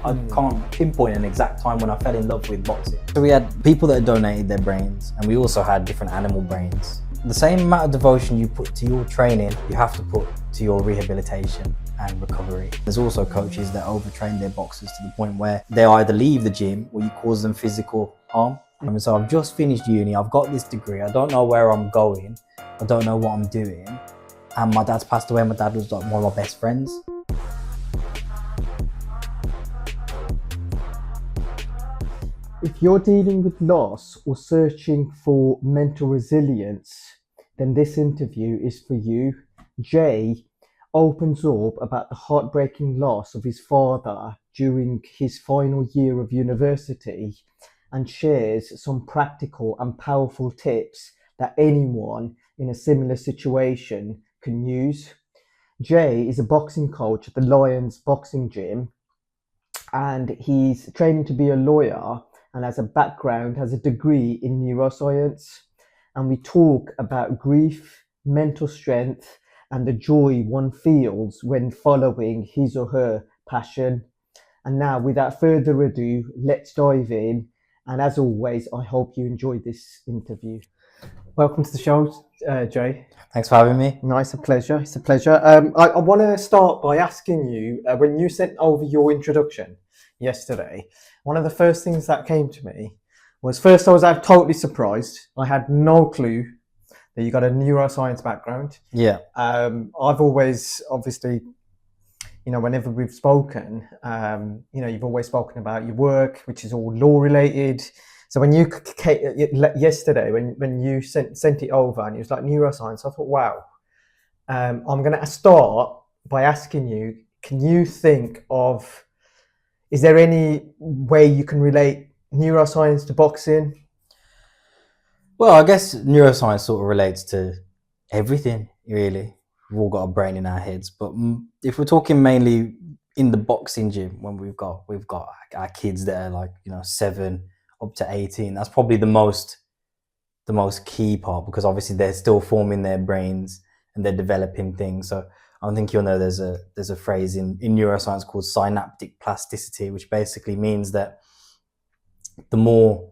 I can't pinpoint an exact time when I fell in love with boxing. So we had people that had donated their brains, and we also had different animal brains. The same amount of devotion you put to your training, you have to put to your rehabilitation and recovery. There's also coaches that overtrain their boxers to the point where they either leave the gym or you cause them physical harm. And so I've just finished uni, I've got this degree, I don't know where I'm going, I don't know what I'm doing, and my dad's passed away. My dad was like one of my best friends. If you're dealing with loss or searching for mental resilience, then this interview is for you. Jay opens up about the heartbreaking loss of his father during his final year of university and shares some practical and powerful tips that anyone in a similar situation can use. Jay is a boxing coach at the Lions Boxing Gym, and he's training to be a lawyer and has a background, has a degree in neuroscience. And we talk about grief, mental strength, and the joy one feels when following his or her passion. And now, without further ado, let's dive in. And as always, I hope you enjoyed this interview. Welcome to the show, Jay. Thanks for having me. No, it's a pleasure. It's a pleasure. I want to start by asking you, when you sent over your introduction yesterday, one of the first things that came to me was, first, I was totally surprised. I had no clue that you got a neuroscience background. Yeah. I've always, obviously, whenever we've spoken, you've always spoken about your work, which is all law related. So when you yesterday, when you sent it over and it was like neuroscience, I thought, wow. I'm going to start by asking you, can you think of, is there any way you can relate neuroscience to boxing? Well, I guess neuroscience sort of relates to everything, really. We've all got a brain in our heads, but if we're talking mainly in the boxing gym, when we've got our kids that are like 7 up to 18, that's probably the most key part, because obviously they're still forming their brains and they're developing things. So I think you'll know there's a phrase in neuroscience called synaptic plasticity, which basically means that the more,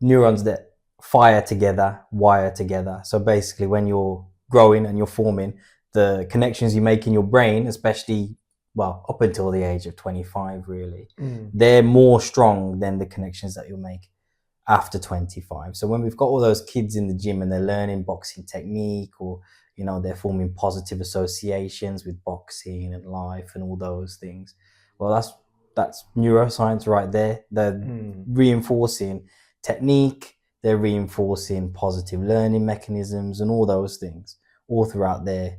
neurons that fire together, wire together. So basically when you're growing and you're forming, the connections you make in your brain, especially, up until the age of 25, really, they're more strong than the connections that you'll make after 25. So when we've got all those kids in the gym and they're learning boxing technique, or they're forming positive associations with boxing and life and all those things, that's neuroscience right there. They're reinforcing technique, they're reinforcing positive learning mechanisms and all those things all throughout there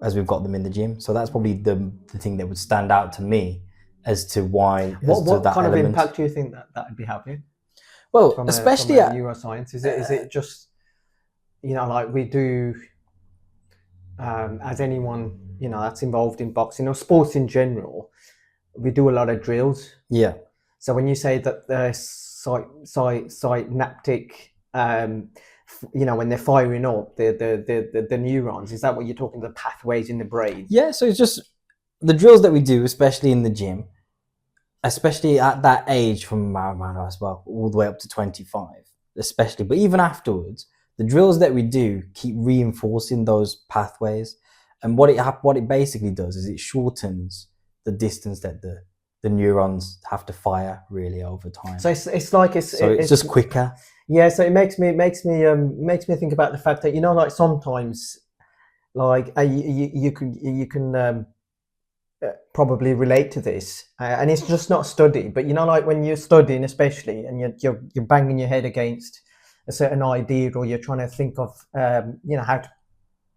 as we've got them in the gym. So that's probably the thing that would stand out to me as to why. What kind of impact do you think that would be having? Well, from especially neuroscience, is it just like we do, as anyone that's involved in boxing or sports in general, we do a lot of drills. Yeah. So when you say that the synaptic, when they're firing up the neurons, is that what you're talking, the pathways in the brain? Yeah, so it's just the drills that we do, especially in the gym, especially at that age from all the way up to 25, especially, but even afterwards, the drills that we do keep reinforcing those pathways. And what it basically does is it shortens the distance that the neurons have to fire really over time. So it's just quicker. Yeah, so it makes me think about the fact that like sometimes, like you can probably relate to this, and it's just not studied. But like when you're studying, especially, and you're banging your head against a certain idea, or you're trying to think of how to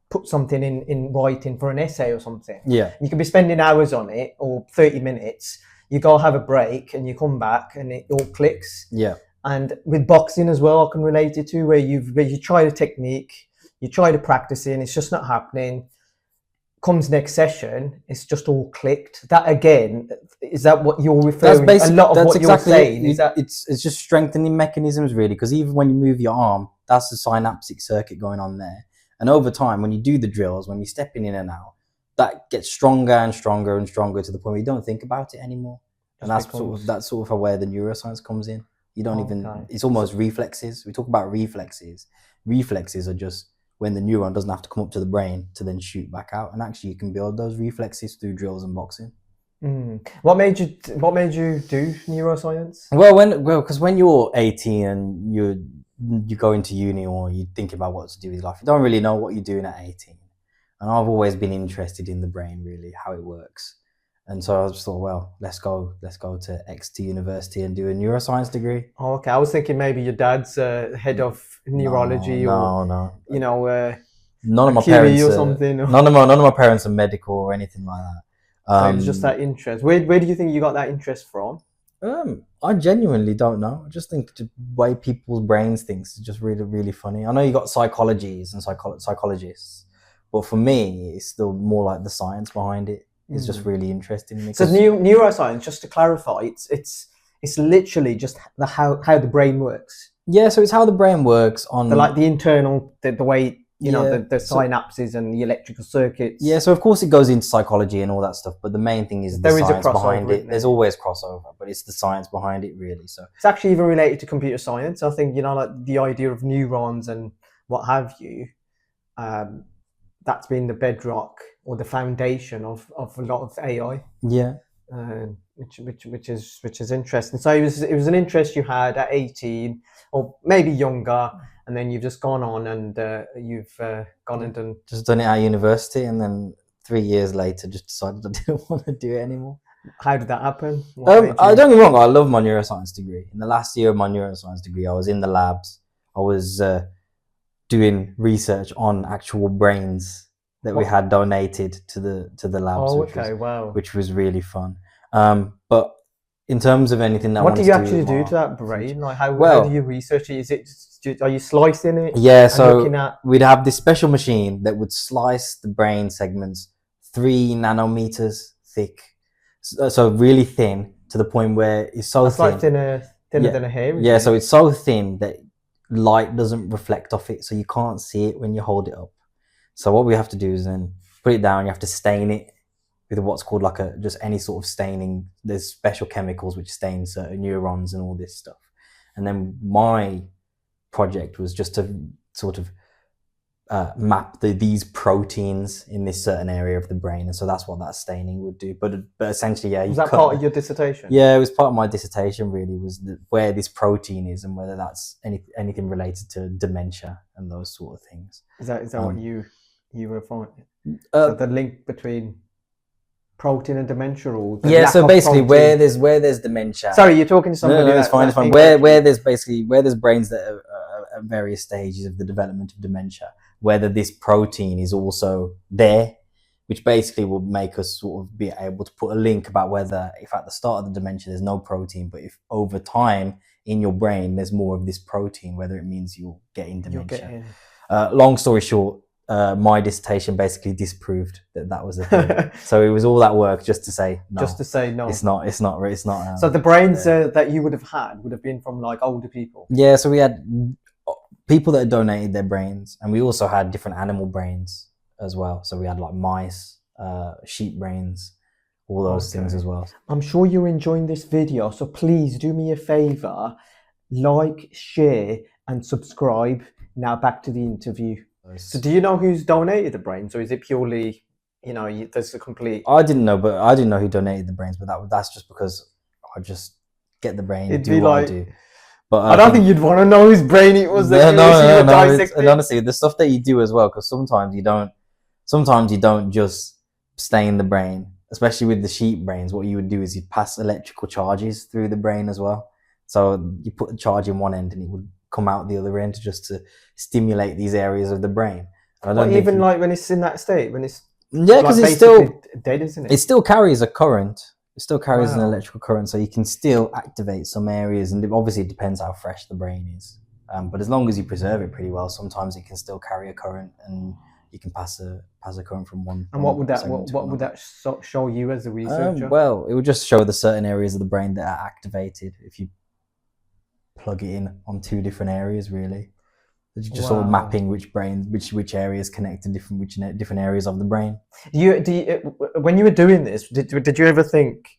put something in writing for an essay or something. Yeah, you could be spending hours on it, or 30 minutes. You go have a break and you come back and it all clicks. Yeah. And with boxing as well, I can relate it to where you try the technique, you try to practice it, and it's just not happening. Comes next session, it's just all clicked. That again, is that what you're referring? That's a lot of what exactly you're saying. Is that it's just strengthening mechanisms, really, because even when you move your arm, that's the synaptic circuit going on there. And over time, when you do the drills, when you're stepping in and out, that gets stronger and stronger and stronger to the point where you don't think about it anymore. And that's sort of where the neuroscience comes in. You don't even, it's almost reflexes. We talk about reflexes. Reflexes are just when the neuron doesn't have to come up to the brain to then shoot back out. And actually you can build those reflexes through drills and boxing. What made you do neuroscience? Because when you're 18 and you go into uni or you think about what to do with life, you don't really know what you're doing at 18. And I've always been interested in the brain, really, how it works. And so I just thought, well, let's go to XT University and do a neuroscience degree. Oh, okay. I was thinking maybe your dad's head of neurology no. You know, none of my parents or something. None of my parents are medical or anything like that. So it was just that interest. Where do you think you got that interest from? I genuinely don't know. I just think the way people's brains think is just really, really funny. I know you got psychologies and psychologists, but for me, it's still more like the science behind it. It's just really interesting. So neuroscience, just to clarify, it's literally just how the brain works. Yeah, so it's how the brain works on the internal, the way the synapses and the electrical circuits. Yeah, so of course it goes into psychology and all that stuff, but the main thing is the science behind it. There's always crossover, but it's the science behind it, really. So it's actually even related to computer science. I think like the idea of neurons and what have you. That's been the bedrock or the foundation of a lot of AI. Yeah. Which is interesting. So it was an interest you had at 18 or maybe younger, and then you've just gone on and you've gone and done it at university, and then 3 years later just decided I didn't want to do it anymore. How did that happen? Don't get me wrong, I love my neuroscience degree. In the last year of my neuroscience degree, I was in the labs. I was doing research on actual brains that we had donated to the labs. Which was really fun. But in terms of anything that what do you actually do to that brain? Like how do you research it? Are you slicing it? Yeah, so we'd have this special machine that would slice the brain segments 3 nanometers thick, so really thin, to the point where it's so thin. Like thinner than a hair. Yeah, so it's so thin that light doesn't reflect off it, so you can't see it when you hold it up. So what we have to do is then put it down. You have to stain it with what's called just any sort of staining. There's special chemicals which stain certain neurons and all this stuff. And then my project was just to sort of map these proteins in this certain area of the brain, and so that's what that staining would do. But essentially, yeah. Was that part of your dissertation? Yeah, it was part of my dissertation. Really, was where this protein is and whether that's anything related to dementia and those sort of things. Is that what you were finding? So the link between protein and dementia, or so basically where there's dementia. Sorry, you're talking to somebody. No, it's fine. It's fine. Where there's brains that are at various stages of the development of dementia, whether this protein is also there, which basically will make us sort of be able to put a link about whether, if at the start of the dementia there's no protein, but if over time in your brain there's more of this protein, whether it means you're getting dementia. Long story short, my dissertation basically disproved that was a thing. So it was all that work just to say no. Just to say no. It's not. So the brains that you would have been from like older people. Yeah. So we had people that had donated their brains, and we also had different animal brains as well. So we had like mice, sheep brains, all those things as well. I'm sure you're enjoying this video, so please do me a favor, like, share, and subscribe. Now back to the interview. So do you know who's donated the brains, or is it purely, there's a complete... I didn't know who donated the brains, but that's just because I just get the brain and do what I do. But I don't think you'd want to know whose brain it was. And honestly, the stuff that you do as well, because sometimes you don't just stain the brain, especially with the sheep brains. What you would do is you'd pass electrical charges through the brain as well. So you put the charge in one end and it would come out the other end just to stimulate these areas of the brain. And I don't even like when it's in that state, when it's because it's still dead, isn't it? It still carries a current. It still carries an electrical current, so you can still activate some areas, and obviously it depends how fresh the brain is. But as long as you preserve it pretty well, sometimes it can still carry a current, and you can pass a current from one. And what would that show you as a researcher? Well, it would just show the certain areas of the brain that are activated if you plug it in on 2 different areas, really. Just sort of mapping which areas connect to different areas of the brain. When you were doing this, did you ever think,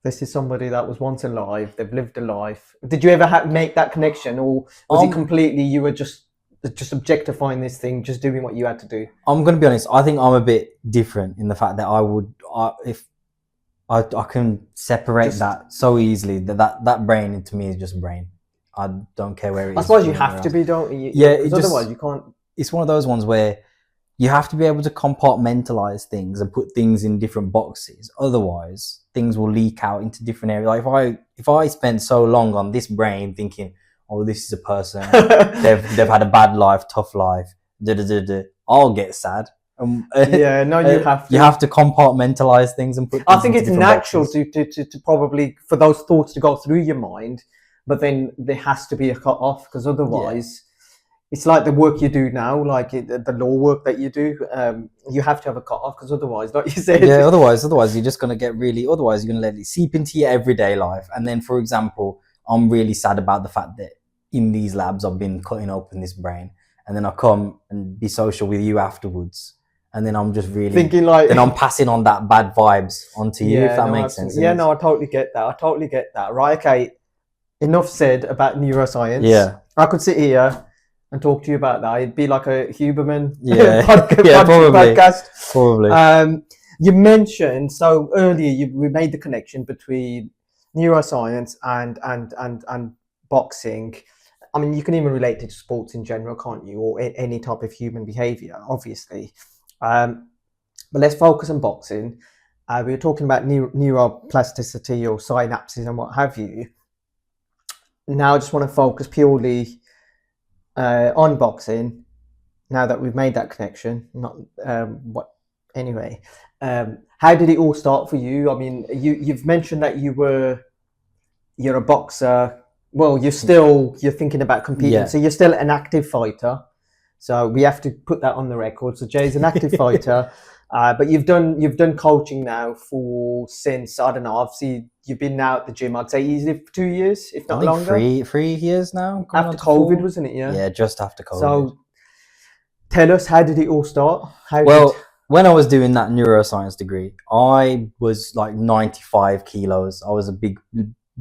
This is somebody that was once alive. They've lived a life. Did you ever make that connection, or was it completely you were just objectifying this thing, just doing what you had to do? I'm going to be honest. I think I'm a bit different in the fact that if I can separate that so easily, that brain into me is just brain. I don't care where it is. I suppose you have to be, don't you? Yeah, because otherwise you can't. It's one of those ones where you have to be able to compartmentalize things and put things in different boxes. Otherwise, things will leak out into different areas. Like if I spend so long on this brain thinking, oh, this is a person, they've had a bad life, tough life, I'll get sad. Yeah, no, you have to. You have to compartmentalize things and put. I think it's natural to probably for those thoughts to go through your mind, but then there has to be a cut off, because otherwise, it's like the work you do now, like the law work that you do. You have to have a cut off, because otherwise, like you said, yeah. Otherwise you're just gonna get really. Otherwise, you're gonna let it seep into your everyday life. And then, for example, I'm really sad about the fact that in these labs I've been cutting open this brain, and then I come and be social with you afterwards. And then I'm just really thinking like, then I'm passing on that bad vibes onto you, if that makes sense. Yeah, no, I totally get that. Right, okay. Enough said about neuroscience. Yeah. I could sit here and talk to you about that. It'd be like a Huberman podcast. Probably. You mentioned, so earlier we made the connection between neuroscience and boxing. I mean, you can even relate it to sports in general, can't you? Or any type of human behavior, obviously. But let's focus on boxing. We were talking about neuroplasticity or synapses and what have you. Now I just want to focus purely on boxing. Now that we've made that connection, anyway. How did it all start for you? I mean, you've mentioned that you're a boxer. Well, you're thinking about competing, so you're still an active fighter. So we have to put that on the record. So Jay's an active fighter, but you've done coaching now since, I don't know, obviously you've been now at the gym, I'd say easily for 2 years, if not longer. 3 years now. After COVID, wasn't it? Yeah, just after COVID. So tell us, how did it all start? When I was doing that neuroscience degree, I was like 95 kilos. I was a big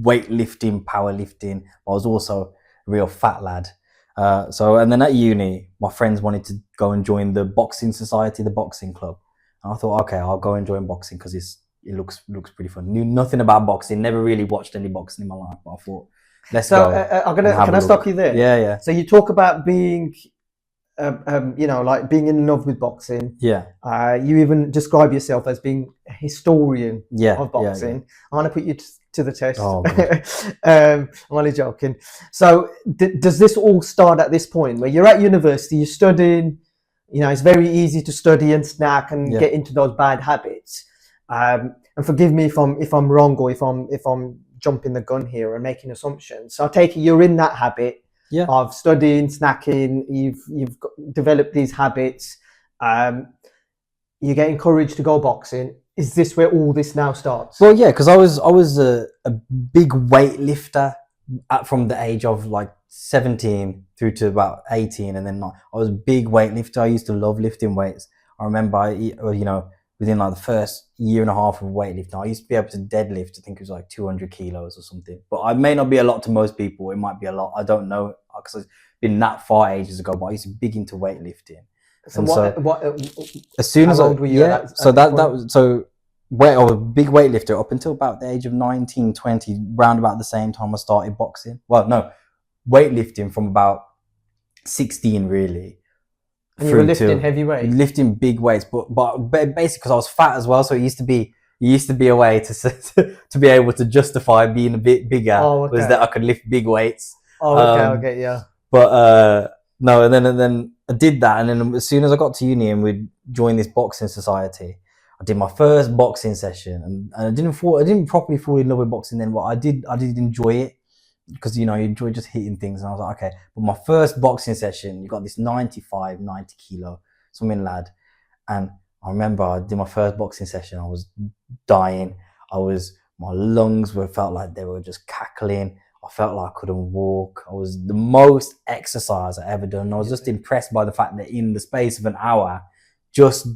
weightlifting, powerlifting. I was also a real fat lad. And then at uni, my friends wanted to go and join the boxing society, the boxing club. And I thought, okay, I'll go and join boxing because it looks pretty fun. Knew nothing about boxing, never really watched any boxing in my life, but I thought, let's go. Can I stop you there? Yeah. So you talk about being, like being in love with boxing. Yeah. You even describe yourself as being a historian of boxing. Yeah. I want to put you to the test. Oh, I'm only joking. So does this all start at this point where you're at university, you're studying, it's very easy to study and snack and get into those bad habits. And forgive me if I'm wrong, or if I'm jumping the gun here and making assumptions. So I take it you're in that habit of studying, snacking, you've developed these habits. You get encouraged to go boxing. Is this where all this now starts? Well, yeah, because I was a big weightlifter from the age of like 17 through to about 18, and then I was a big weightlifter. I used to love lifting weights. I remember, within like the first year and a half of weightlifting, I used to be able to deadlift. I think it was like 200 kilos or something. But it may not be a lot to most people. It might be a lot. I don't know, because it's been that far ages ago. But I used to be big into weightlifting. So as soon as how old were you? I was a big weightlifter up until about the age of 19, 20, round about the same time I started boxing. Well, no, weightlifting from about 16 really. And you were lifting heavy weights? Lifting big weights, but basically because I was fat as well, so it used to be a way to be able to justify being a bit bigger, was that I could lift big weights. Okay, yeah. But no, and then I did that, and then as soon as I got to uni and we joined this boxing society, I did my first boxing session, and I didn't properly fall in love with boxing then, but I did enjoy it, because you enjoy just hitting things, and I was like, okay. But my first boxing session, you got this 90 kilo swimming lad, and I remember I did my first boxing session. I was dying. My lungs felt like they were just cackling. I felt like I couldn't walk. I was the most exercise I ever done. I was just impressed by the fact that in the space of an hour, just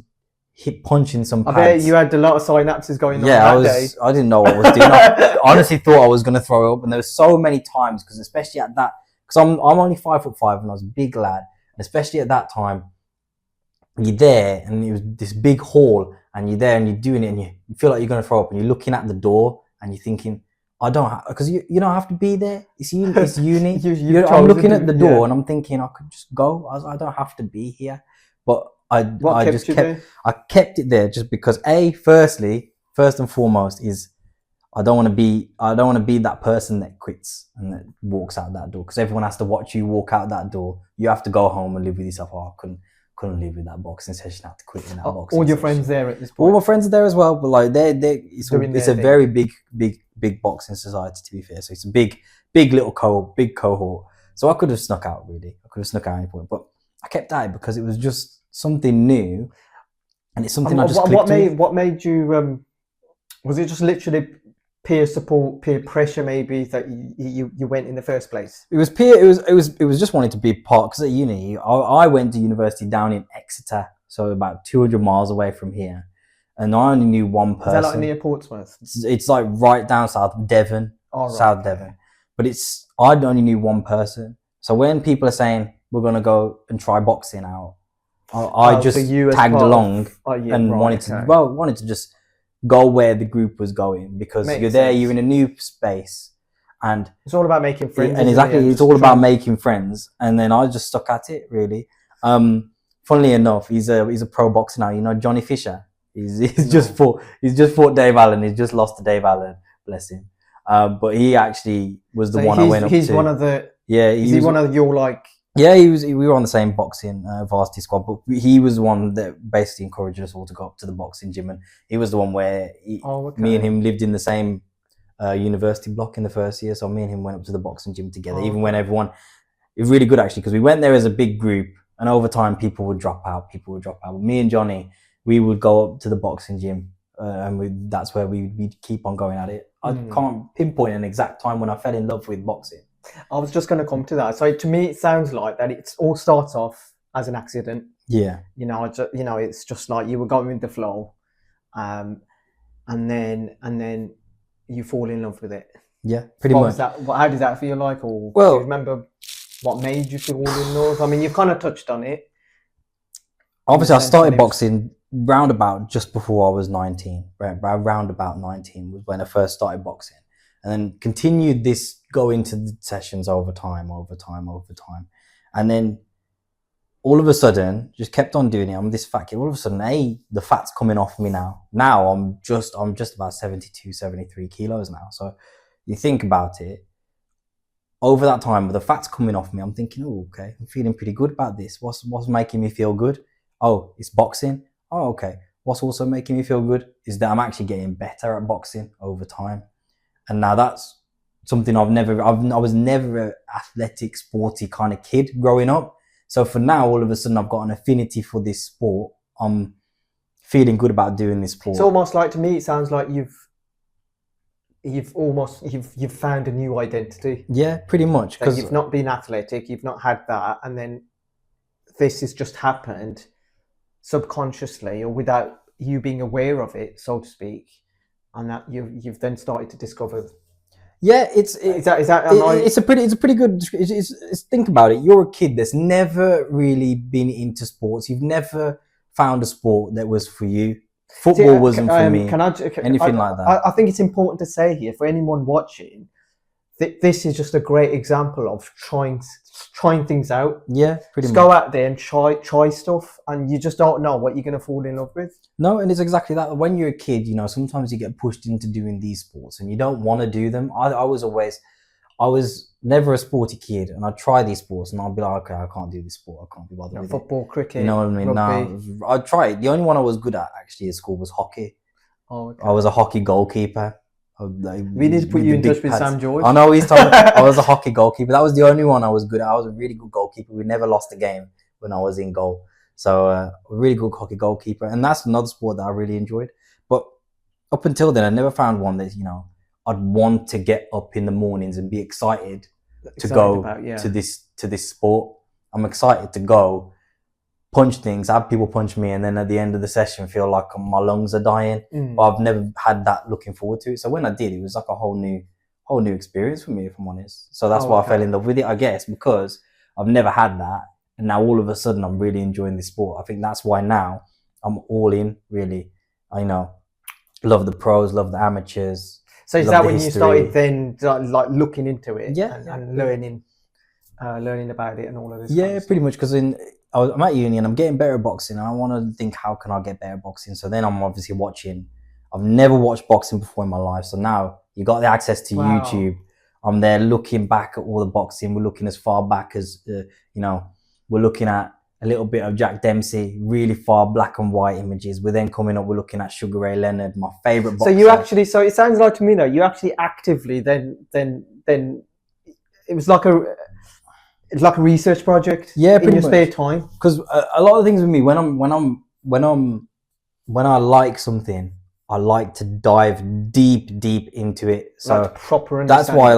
hit punching some I pads. bet you had a lot of synapses going on Yeah, that day. I didn't know what I was doing. I honestly thought I was going to throw up, and there were so many times because especially at that, because I'm only 5'5" and I was a big lad, and especially at that time, you're there and it was this big hall, and you're there and you're doing it, and you feel like you're going to throw up, and you're looking at the door and you're thinking, I don't, because you don't have to be there. It's uni. I'm looking at the door and I'm thinking I could just go. I don't have to be here, but I kept it there just because first and foremost is I don't want to be that person that quits and that walks out that door, because everyone has to watch you walk out that door. You have to go home and live with yourself. Oh, I couldn't live with that boxing session. I had to quit in that boxing all your session. friends there at this point? All my friends are there as well, but like it's a very big boxing society, to be fair. So it's a big cohort. So I could have snuck out, really. I could have snuck out at any point, but I kept at it because it was just something new, and it's something I just clicked with. What made you? Was it just literally peer support, peer pressure, maybe, that you went in the first place? It was peer. It was just wanting to be part, because at uni, I went to university down in Exeter, so about 200 miles away from here, and I only knew one person. Is that like near Portsmouth? It's like right down south, Devon, South Devon. But I only knew one person. So when people are saying we're gonna go and try boxing out, I just tagged along and wanted to just go where the group was going, because you're there, you're in a new space, and it's all about making friends. And exactly, it's all about making friends. And then I just stuck at it, really. Funnily enough, he's a pro boxer now. You know Johnny Fisher. He's just fought Dave Allen. He's just lost to Dave Allen, bless him. But he actually was the one I went up to. He's one of the. Yeah, is he one of your like? Yeah, he was. We were on the same boxing varsity squad, but he was the one that basically encouraged us all to go up to the boxing gym, and he was the one where me and him lived in the same university block in the first year. So me and him went up to the boxing gym together, even when everyone. It was really good actually, because we went there as a big group, and over time people would drop out. But me and Johnny, we would go up to the boxing gym, and that's where we'd keep on going at it. I can't pinpoint an exact time when I fell in love with boxing. I was just going to come to that. So to me, it sounds like that it all starts off as an accident. Yeah. It's just like you were going with the flow, and then you fall in love with it. Yeah, pretty much. How did that feel like? Or do you remember what made you fall in love? I mean, you've kind of touched on it. Obviously, I started boxing round about just before I was 19. Round about 19 was when I first started boxing. And then continued this, going to the sessions over time. And then all of a sudden, just kept on doing it. I'm this fat kid. All of a sudden, the fat's coming off me now. Now I'm just about 72, 73 kilos now. So you think about it, over that time, with the fat's coming off me, I'm thinking, oh, okay, I'm feeling pretty good about this. What's making me feel good? Oh, it's boxing. Oh, okay. What's also making me feel good is that I'm actually getting better at boxing over time. And now that's something I was never an athletic, sporty kind of kid growing up. So for now, all of a sudden, I've got an affinity for this sport. I'm feeling good about doing this sport. It's almost like, to me, it sounds like you've found a new identity. Yeah, pretty much. Because you've not been athletic, you've not had that, and then this has just happened subconsciously or without you being aware of it, so to speak. And that you've then started to discover. Yeah, it's a pretty good. Think about it. You're a kid that's never really been into sports. You've never found a sport that was for you. Football wasn't for me. Anything like that. I think it's important to say here for anyone watching that this is just a great example of trying things out. Yeah, pretty much. Go out there and try stuff, and you just don't know what you're going to fall in love with. No, and it's exactly that. When you're a kid, sometimes you get pushed into doing these sports and you don't want to do them. I was never a sporty kid, and I'd try these sports and I'd be like, okay, I can't do this sport. I can't be bothered with football, cricket, you know what I mean? rugby. No, I'd try it. The only one I was good at actually at school was hockey. Oh, okay. I was a hockey goalkeeper. We need to put you in touch with Sam George. I know he's told me I was a hockey goalkeeper. That was the only one I was good at. I was a really good goalkeeper. We never lost a game when I was in goal. So a really good hockey goalkeeper. And that's another sport that I really enjoyed. But up until then, I never found one that, I'd want to get up in the mornings and be excited to go to this sport. I'm excited to go, punch things, have people punch me, and then at the end of the session feel like my lungs are dying. But I've never had that looking forward to it. So when I did, it was like a whole new experience for me, if I'm honest. So that's why I fell in love with it, I guess, because I've never had that, and now all of a sudden I'm really enjoying this sport. I think that's why now I'm all in, really. I love the pros, love the amateurs. So is that when you started then like looking into it and learning about it and all of this? Yeah, pretty much, because I'm at uni and I'm getting better at boxing, and I want to think, how can I get better at boxing? So then I'm obviously watching. I've never watched boxing before in my life, so now you got the access to YouTube. I'm there looking back at all the boxing. We're looking as far back as we're looking at a little bit of Jack Dempsey, really far black and white images. We're then coming up, we're looking at Sugar Ray Leonard, my favorite boxer. So it sounds like to me though, you actually actively then it was like a research project. Yeah, in your spare time. Because a lot of things with me, when I like something, I like to dive deep into it. So like proper. That's why,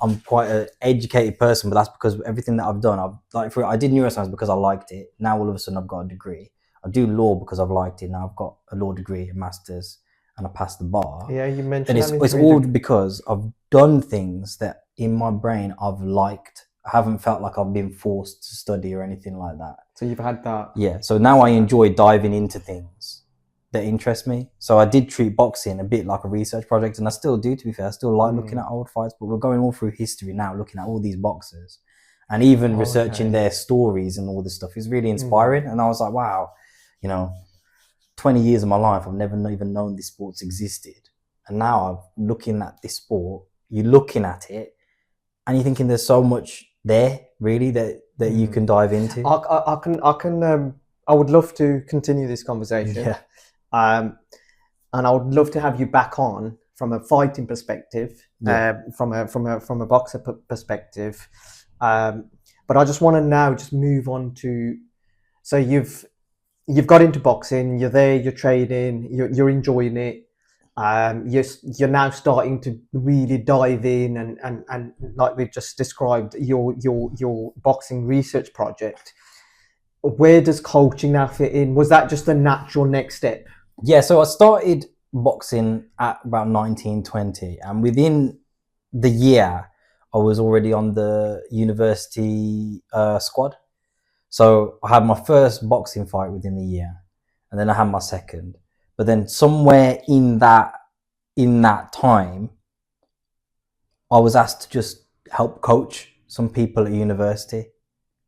I'm quite an educated person, but that's because everything that I've done, I did neuroscience because I liked it. Now all of a sudden I've got a degree. I do law because I've liked it. Now I've got a law degree, a master's, and I passed the bar. Yeah, you mentioned. And it's all because I've done things that in my brain I've liked. I haven't felt like I've been forced to study or anything like that. So you've had that. Yeah. So now I enjoy diving into things that interest me. So I did treat boxing a bit like a research project, and I still do, to be fair. I still like looking at old fights, but we're going all through history now, looking at all these boxers and even researching their stories and all this stuff is really inspiring. And I was like, wow, 20 years of my life, I've never even known this sport's existed. And now I'm looking at this sport, you're looking at it and you're thinking there's so much there really that you can dive into. I would love to continue this conversation. Yeah. And I would love to have you back on from a fighting perspective, from a boxer perspective. But I just want to now just move on to, so you've got into boxing, you're there, you're training, you're enjoying it. You're now starting to really dive in and like we've just described your boxing research project. Where does coaching now fit in? Was that just a natural next step? Yeah, so I started boxing at about 19, 20, and within the year, I was already on the university squad. So I had my first boxing fight within the year, and then I had my second. But then somewhere in that time, I was asked to just help coach some people at university.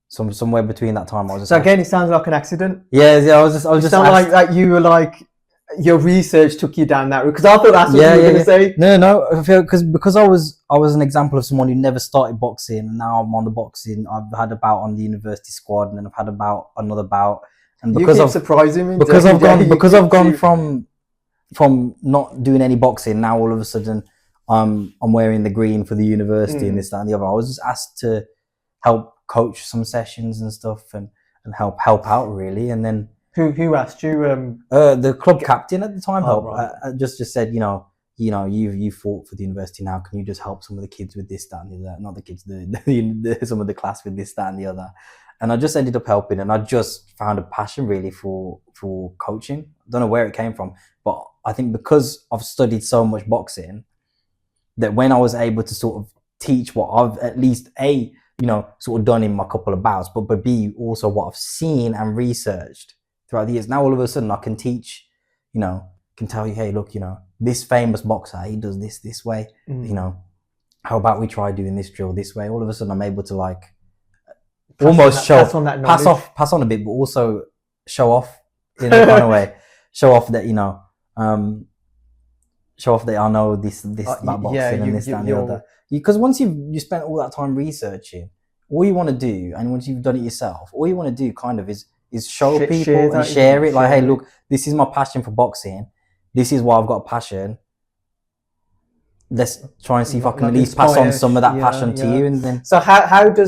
Somewhere between that time, I was just. So again, it sounds like an accident. Yeah. I was just. Sound like that you were like, your research took you down that route, because I thought that's what you were going to say. No. I feel because I was an example of someone who never started boxing, and now I'm on the boxing. I've had a bout on the university squad, and then I've had another bout, and because of surprising me, because I've gone from not doing any boxing, now all of a sudden I'm wearing the green for the university and this, that, and the other. I was just asked to help coach some sessions and stuff and help out really. And then who asked you? The club captain at the time helped. Right. Just said, you fought for the university now. Can you just help some of the kids with this, that, and the other? Not the kids, some of the class with this, that, and the other. And I just ended up helping, and I just found a passion really for coaching. I don't know where it came from, but I think because I've studied so much boxing, that when I was able to sort of teach what I've at least sort of done in my couple of bouts, but B, also what I've seen and researched throughout the years. Now all of a sudden I can teach, can tell you, hey, look, this famous boxer, he does this way. How about we try doing this drill this way? All of a sudden I'm able to pass on a bit, but also show off in a kind of way. Show off that, show off that I know this about boxing and this, that, and the other. Because once you spent all that time researching, all you want to do, and once you've done it yourself, all you want to do kind of is show people and share it. Like, hey, look, this is my passion for boxing. This is why I've got a passion. Let's try and see if I can at least pass on some of that passion to you. And then, so how do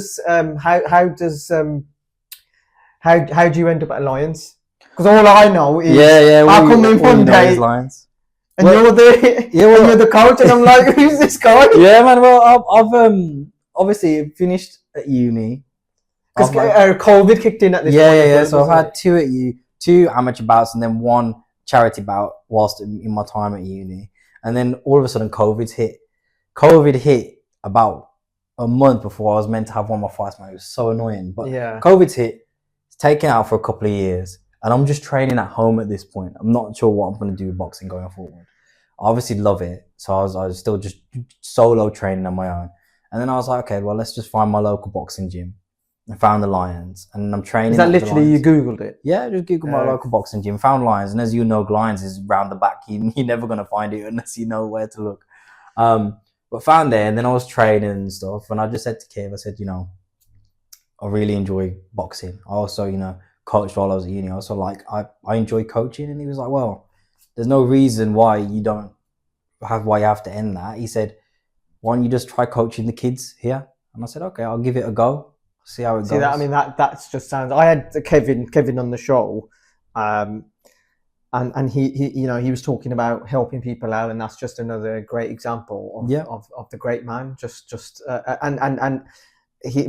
you end up at Alliance? Because all I know is I come in one day and you're the coach, and I'm like, who's this guy? Yeah, man. Well, I've obviously finished at uni. Because I've had, COVID kicked in at this yeah, point yeah, as yeah. well, So I've wasn't had it? two amateur bouts and then one charity bout whilst in my time at uni. And then all of a sudden, COVID hit. COVID hit about a month before I was meant to have one of my fights, man. It was so annoying. But Yeah. COVID's hit. It's taken out for a couple of years. And I'm just training at home at this point. I'm not sure what I'm going to do with boxing going forward. I obviously love it. So I was still just solo training on my own. And then I was like, okay, well, let's just find my local boxing gym. I found the Lions. And I'm Is training that at the literally you Lions. Googled it? Yeah, just Google my local boxing gym. Found Lions. And as you know, Lions is round the back. You're never going to find it unless you know where to look. But found there, and then I was training and stuff. And I just said to Kev, I said, I really enjoy boxing. I also, coached while I was at uni. I also I enjoy coaching. And he was like, well, there's no reason why you have to end that. He said, why don't you just try coaching the kids here? And I said, okay, I'll give it a go. See how it goes. That, I mean, that's just sounds. I had Kevin on the show, and he was talking about helping people out, and that's just another great example of the great man. And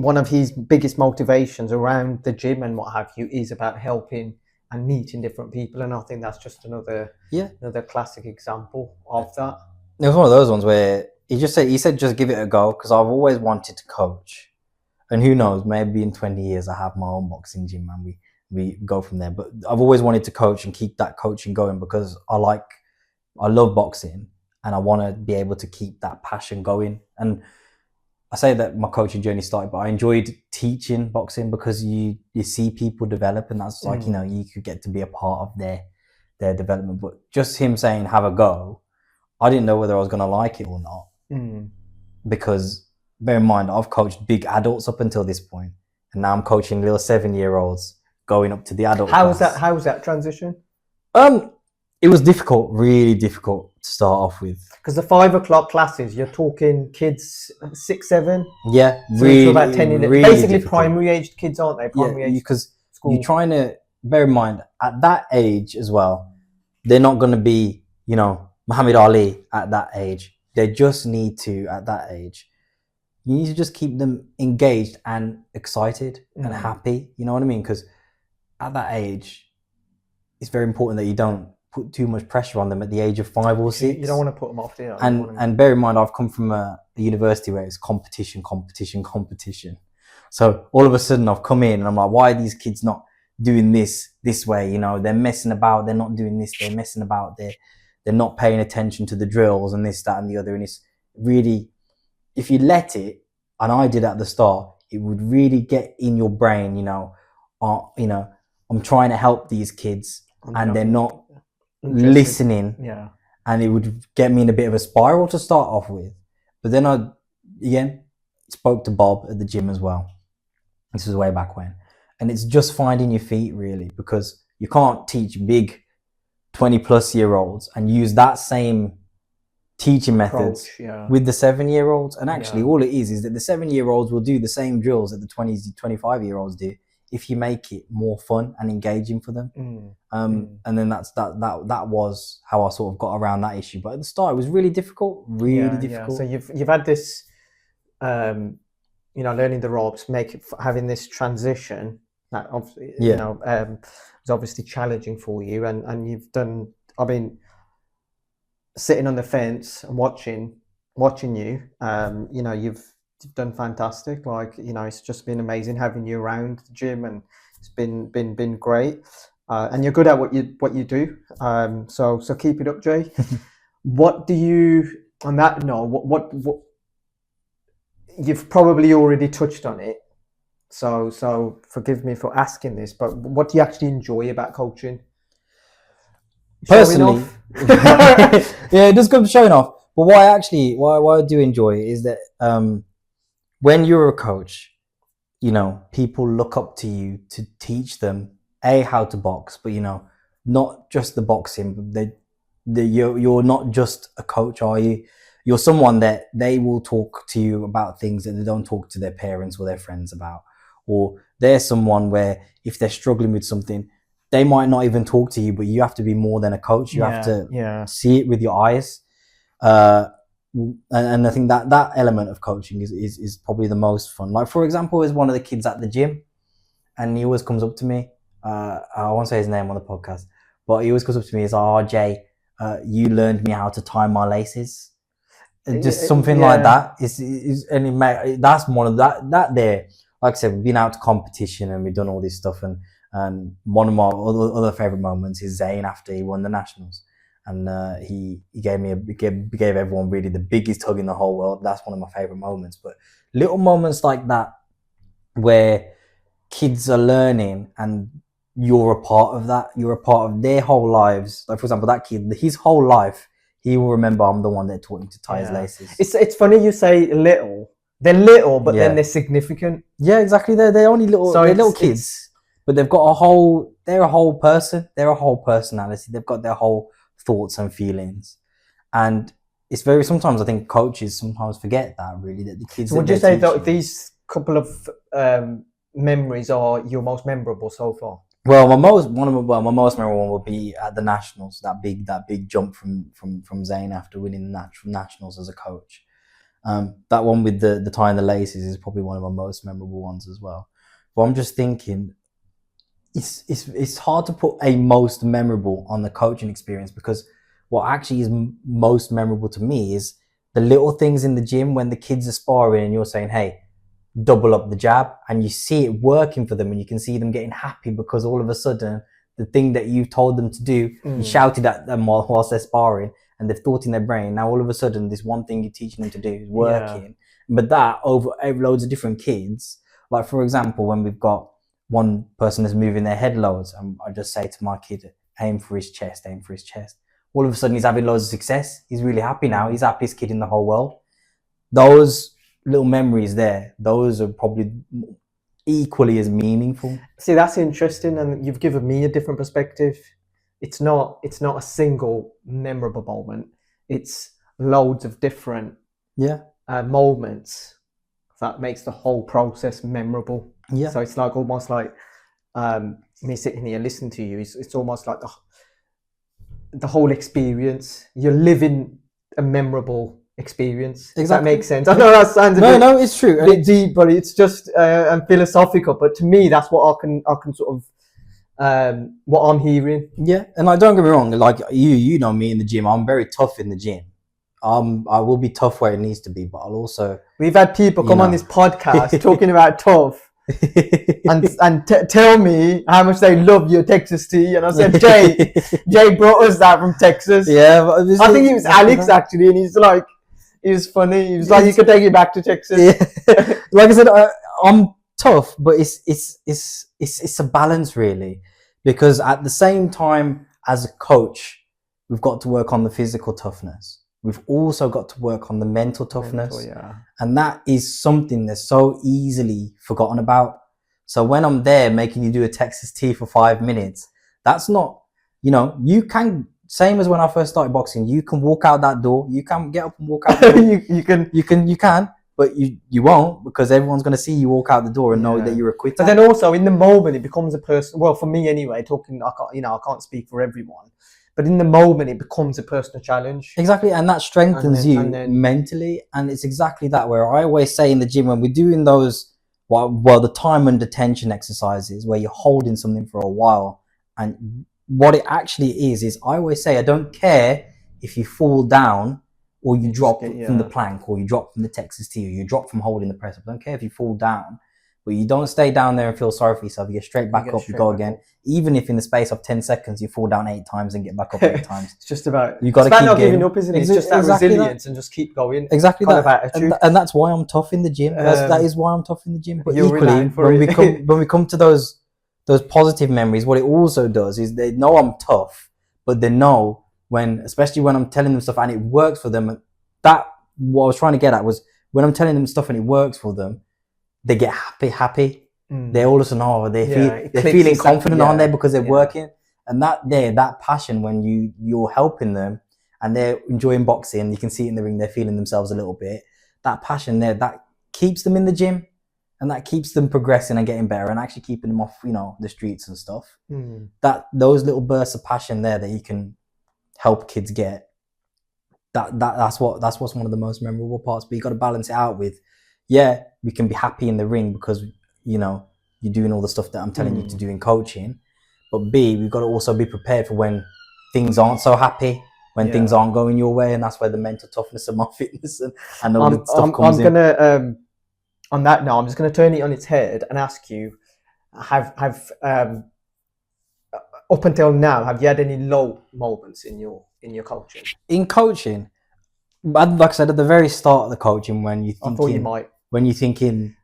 one of his biggest motivations around the gym and what have you is about helping and meeting different people, and I think that's just another classic example of that. It was one of those ones where he said just give it a go, because I've always wanted to coach, and who knows, maybe in 20 years I have my own boxing gym and we go from there. But I've always wanted to coach and keep that coaching going, because I love boxing and I want to be able to keep that passion going. And I say that my coaching journey started, but I enjoyed teaching boxing because you see people develop, and that's you could get to be a part of their development. But just him saying have a go, I didn't know whether I was going to like it or not, because bear in mind, I've coached big adults up until this point, and now I'm coaching little 7-year-olds going up to the adult class. How was that transition? It was difficult, really difficult to start off with. Because the 5 o'clock classes, you're talking kids 6, 7. Yeah, so really, about 10, really basically difficult. primary aged kids, aren't they? Primary yeah, aged because school. you're trying to bear in mind at that age as well. They're not going to be, Muhammad Ali at that age. They just need to, at that age, you need to just keep them engaged and excited and happy. You know what I mean? Because at that age, it's very important that you don't put too much pressure on them at the age of 5 or 6. You don't want to put them off, do you? And bear in mind, I've come from a university where it's competition. So all of a sudden I've come in and I'm like, why are these kids not doing this way? They're messing about. They're not doing this. They're messing about. They're not paying attention to the drills and this, that, and the other. And it's really, if you let it, and I did at the start, it would really get in your brain, I'm trying to help these kids and they're not listening. Yeah. And it would get me in a bit of a spiral to start off with. But then I, again, spoke to Bob at the gym as well. This was way back when. And it's just finding your feet, really, because you can't teach big 20-plus-year-olds and use that same teaching methods with the 7-year-olds. And actually, all it is that the 7-year-olds will do the same drills that the 25-year-olds do if you make it more fun and engaging for them. And then that was how I sort of got around that issue. But at the start, it was really difficult, difficult. Yeah. So you've had this, learning the ropes, having this transition that obviously, was obviously challenging for you, and you've done. I mean, sitting on the fence and watching you, you've done fantastic. It's just been amazing having you around the gym, and it's been great. And you're good at what you do. So keep it up, Jay. What do you, on that note, what you've probably already touched on it. So forgive me for asking this, but what do you actually enjoy about coaching? Personally, yeah, it does come to showing off. But what I do enjoy is that when you're a coach, people look up to you to teach them how to box, but not just the boxing. You're not just a coach, are you? You're someone that they will talk to you about things that they don't talk to their parents or their friends about. Or they're someone where if they're struggling with something, they might not even talk to you, but you have to be more than a coach. You have to see it with your eyes. And I think that element of coaching is probably the most fun. Like, for example, is one of the kids at the gym. and he always comes up to me. I won't say his name on the podcast, but he always comes up to me. He's like, "Oh, Jay, you learned me how to tie my laces." Just something like that. That's one of that there. Like I said, we've been out to competition and we've done all this stuff, and one of my other favorite moments is Zayn after he won the nationals, and he gave everyone really the biggest hug in the whole world. That's one of my favorite moments. But little moments like that where kids are learning and you're a part of that, you're a part of their whole lives. Like, for example, that kid, his whole life, he will remember I'm the one that taught him to tie his laces. It's funny you say little. They're little, but then they're significant. Yeah, exactly. They're only little. So they're little kids, but they've got they're a whole person. They're a whole personality. They've got their whole thoughts and feelings, and it's very. Sometimes I think coaches sometimes forget that really, that the kids. So would you say that these couple of memories are your most memorable so far? Well, my most memorable one would be at the nationals. That big jump from Zayn after winning the nationals as a coach. That one with the tying the laces is probably one of my most memorable ones as well. But I'm just thinking, it's hard to put a most memorable on the coaching experience, because what actually is most memorable to me is the little things in the gym when the kids are sparring and you're saying, "Hey, double up the jab," and you see it working for them, and you can see them getting happy because all of a sudden the thing that you told them to do, you shouted at them whilst they're sparring, and they've thought in their brain. Now all of a sudden this one thing you're teaching them to do is working. But that over loads of different kids, like for example, when we've got one person that's moving their head loads, and I just say to my kid, aim for his chest. All of a sudden he's having loads of success. He's really happy now. He's the happiest kid in the whole world. Those little memories there, those are probably equally as meaningful. See, that's interesting, and you've given me a different perspective. It's not a single memorable moment. It's loads of different moments that makes the whole process memorable. Yeah. So it's like almost like me sitting here listening to you. It's almost like the whole experience. You're living a memorable experience. Exactly. If that makes sense. I know that sounds no, it's true. A bit deep, but it's just philosophical. But to me, that's what I can sort of what I'm hearing. Yeah, and like, don't get me wrong. Like you know me in the gym. I'm very tough in the gym. I will be tough where it needs to be, but I'll also. We've had people come on this podcast talking about tough. and tell me how much they love your Texas tea, and I said, Jay brought us that from Texas. Yeah, but I think it was Alex actually, and he's like, he was funny. He was like, you could take it back to Texas. Yeah. Like I said, I'm tough, but it's a balance really, because at the same time as a coach, we've got to work on the physical toughness. We've also got to work on the mental toughness. And that is something that's so easily forgotten about. So when I'm there making you do a Texas tea for 5 minutes, that's not, you can, same as when I first started boxing, you can walk out that door, you can get up and walk out the door. you can, but you won't, because everyone's going to see you walk out the door and know that you're a quitter. But then also in the moment, it becomes a person, well, for me anyway, I can't speak for everyone. But in the moment, it becomes a personal challenge. Exactly, and that strengthens you mentally. And it's exactly that, where I always say in the gym, when we're doing those, the time under tension exercises, where you're holding something for a while, and what it actually is I always say, I don't care if you fall down, or you drop from the plank, or you drop from the Texas tea, or you drop from holding the press up. I don't care if you fall down, but you don't stay down there and feel sorry for yourself. You get straight back up, you go again. Even if in the space of 10 seconds you fall down 8 times and get back up 8 times. It's just about, you got to keep not giving up, isn't it? It's just that resilience and just keep going. Exactly that. And that's why I'm tough in the gym. That is why I'm tough in the gym. But equally, when we come to those positive memories, what it also does is they know I'm tough, but they know especially when I'm telling them stuff and it works for them. That what I was trying to get at was, when I'm telling them stuff and it works for them, they get happy. They all of a sudden, they're feeling confident, aren't they? Because they're working. And that passion, when you're helping them and they're enjoying boxing, you can see it in the ring, they're feeling themselves a little bit. That passion there, that keeps them in the gym, and that keeps them progressing and getting better, and actually keeping them off, the streets and stuff. Those little bursts of passion there that you can help kids get. That's what's one of the most memorable parts. But you got to balance it out with, we can be happy in the ring because you're doing all the stuff that I'm telling you to do in coaching. But B, we've got to also be prepared for when things aren't so happy, when things aren't going your way, and that's where the mental toughness of my fitness and all that stuff comes in. On that note, I'm just gonna turn it on its head and ask you: Have up until now, have you had any low moments in your coaching? In coaching, like I said at the very start of the coaching, when you're thinking, I thought you might. When you're thinking,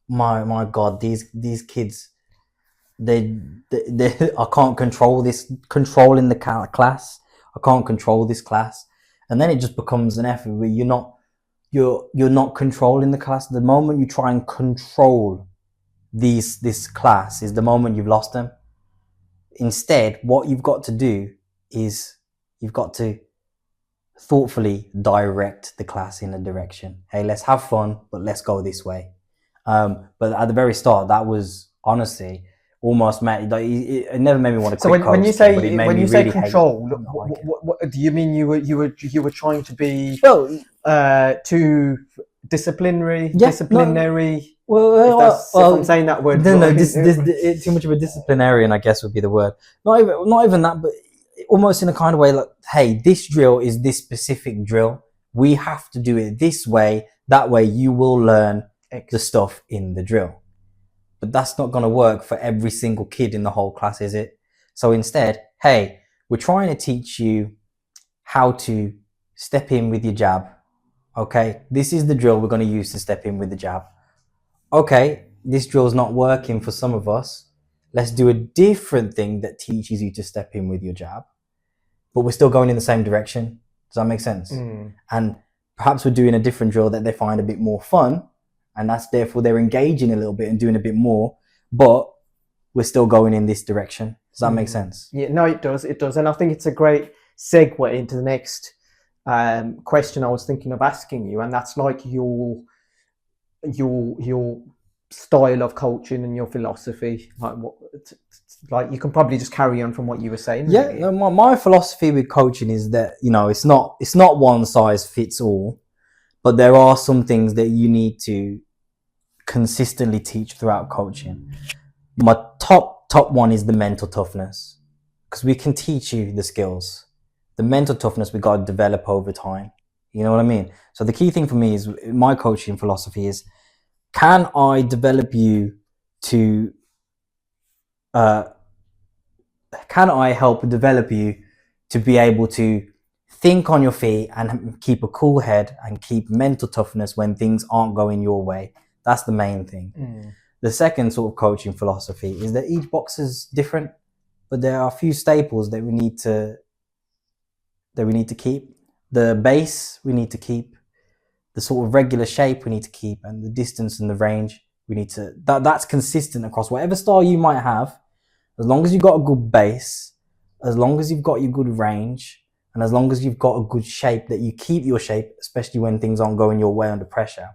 my God, these kids, they I can't control this, controlling the class. I can't control this class, and then it just becomes an effort where you're not controlling the class. The moment you try and control this class is the moment you've lost them. Instead, what you've got to do is you've got to thoughtfully direct the class in a direction. Hey, let's have fun, but let's go this way. But at the very start, that was honestly almost made. It never made me want to quit. So when you say control, like what do you mean? You were trying to be too disciplinary? If I'm saying that word, too much of a disciplinarian, I guess would be the word. Not even that, but almost in a kind of way like, hey, this drill is this specific drill. We have to do it this way. That way, you will learn the stuff in the drill. But that's not going to work for every single kid in the whole class, is it? So instead, hey, we're trying to teach you how to step in with your jab. Okay, this is the drill we're going to use to step in with the jab. Okay, this drill's not working for some of us. Let's do a different thing that teaches you to step in with your jab. But we're still going in the same direction. Does that make sense? And perhaps we're doing a different drill that they find a bit more fun. And that's therefore they're engaging a little bit and doing a bit more. But we're still going in this direction. Does that make sense? Yeah, no, it does. It does. And I think it's a great segue into the next question I was thinking of asking you. And that's like your style of coaching and your philosophy. Like you can probably just carry on from what you were saying. Yeah, no, my philosophy with coaching is that, you know, it's not one size fits all, but there are some things that you need to consistently teach throughout coaching. My top one is the mental toughness, because we can teach you the skills. The mental toughness we got to develop over time. You know what I mean? So the key thing for me is my coaching philosophy is, can I develop you to, can I help develop you to be able to think on your feet and keep a cool head and keep mental toughness when things aren't going your way? That's the main thing. The second sort of coaching philosophy is that each boxer's different, but there are a few staples that we need to keep. The base we need to keep, the sort of regular shape we need to keep, and the distance and the range we need to, that's consistent across whatever style you might have. As long as you've got a good base, as long as you've got your good range, and as long as you've got a good shape, that you keep your shape, especially when things aren't going your way under pressure,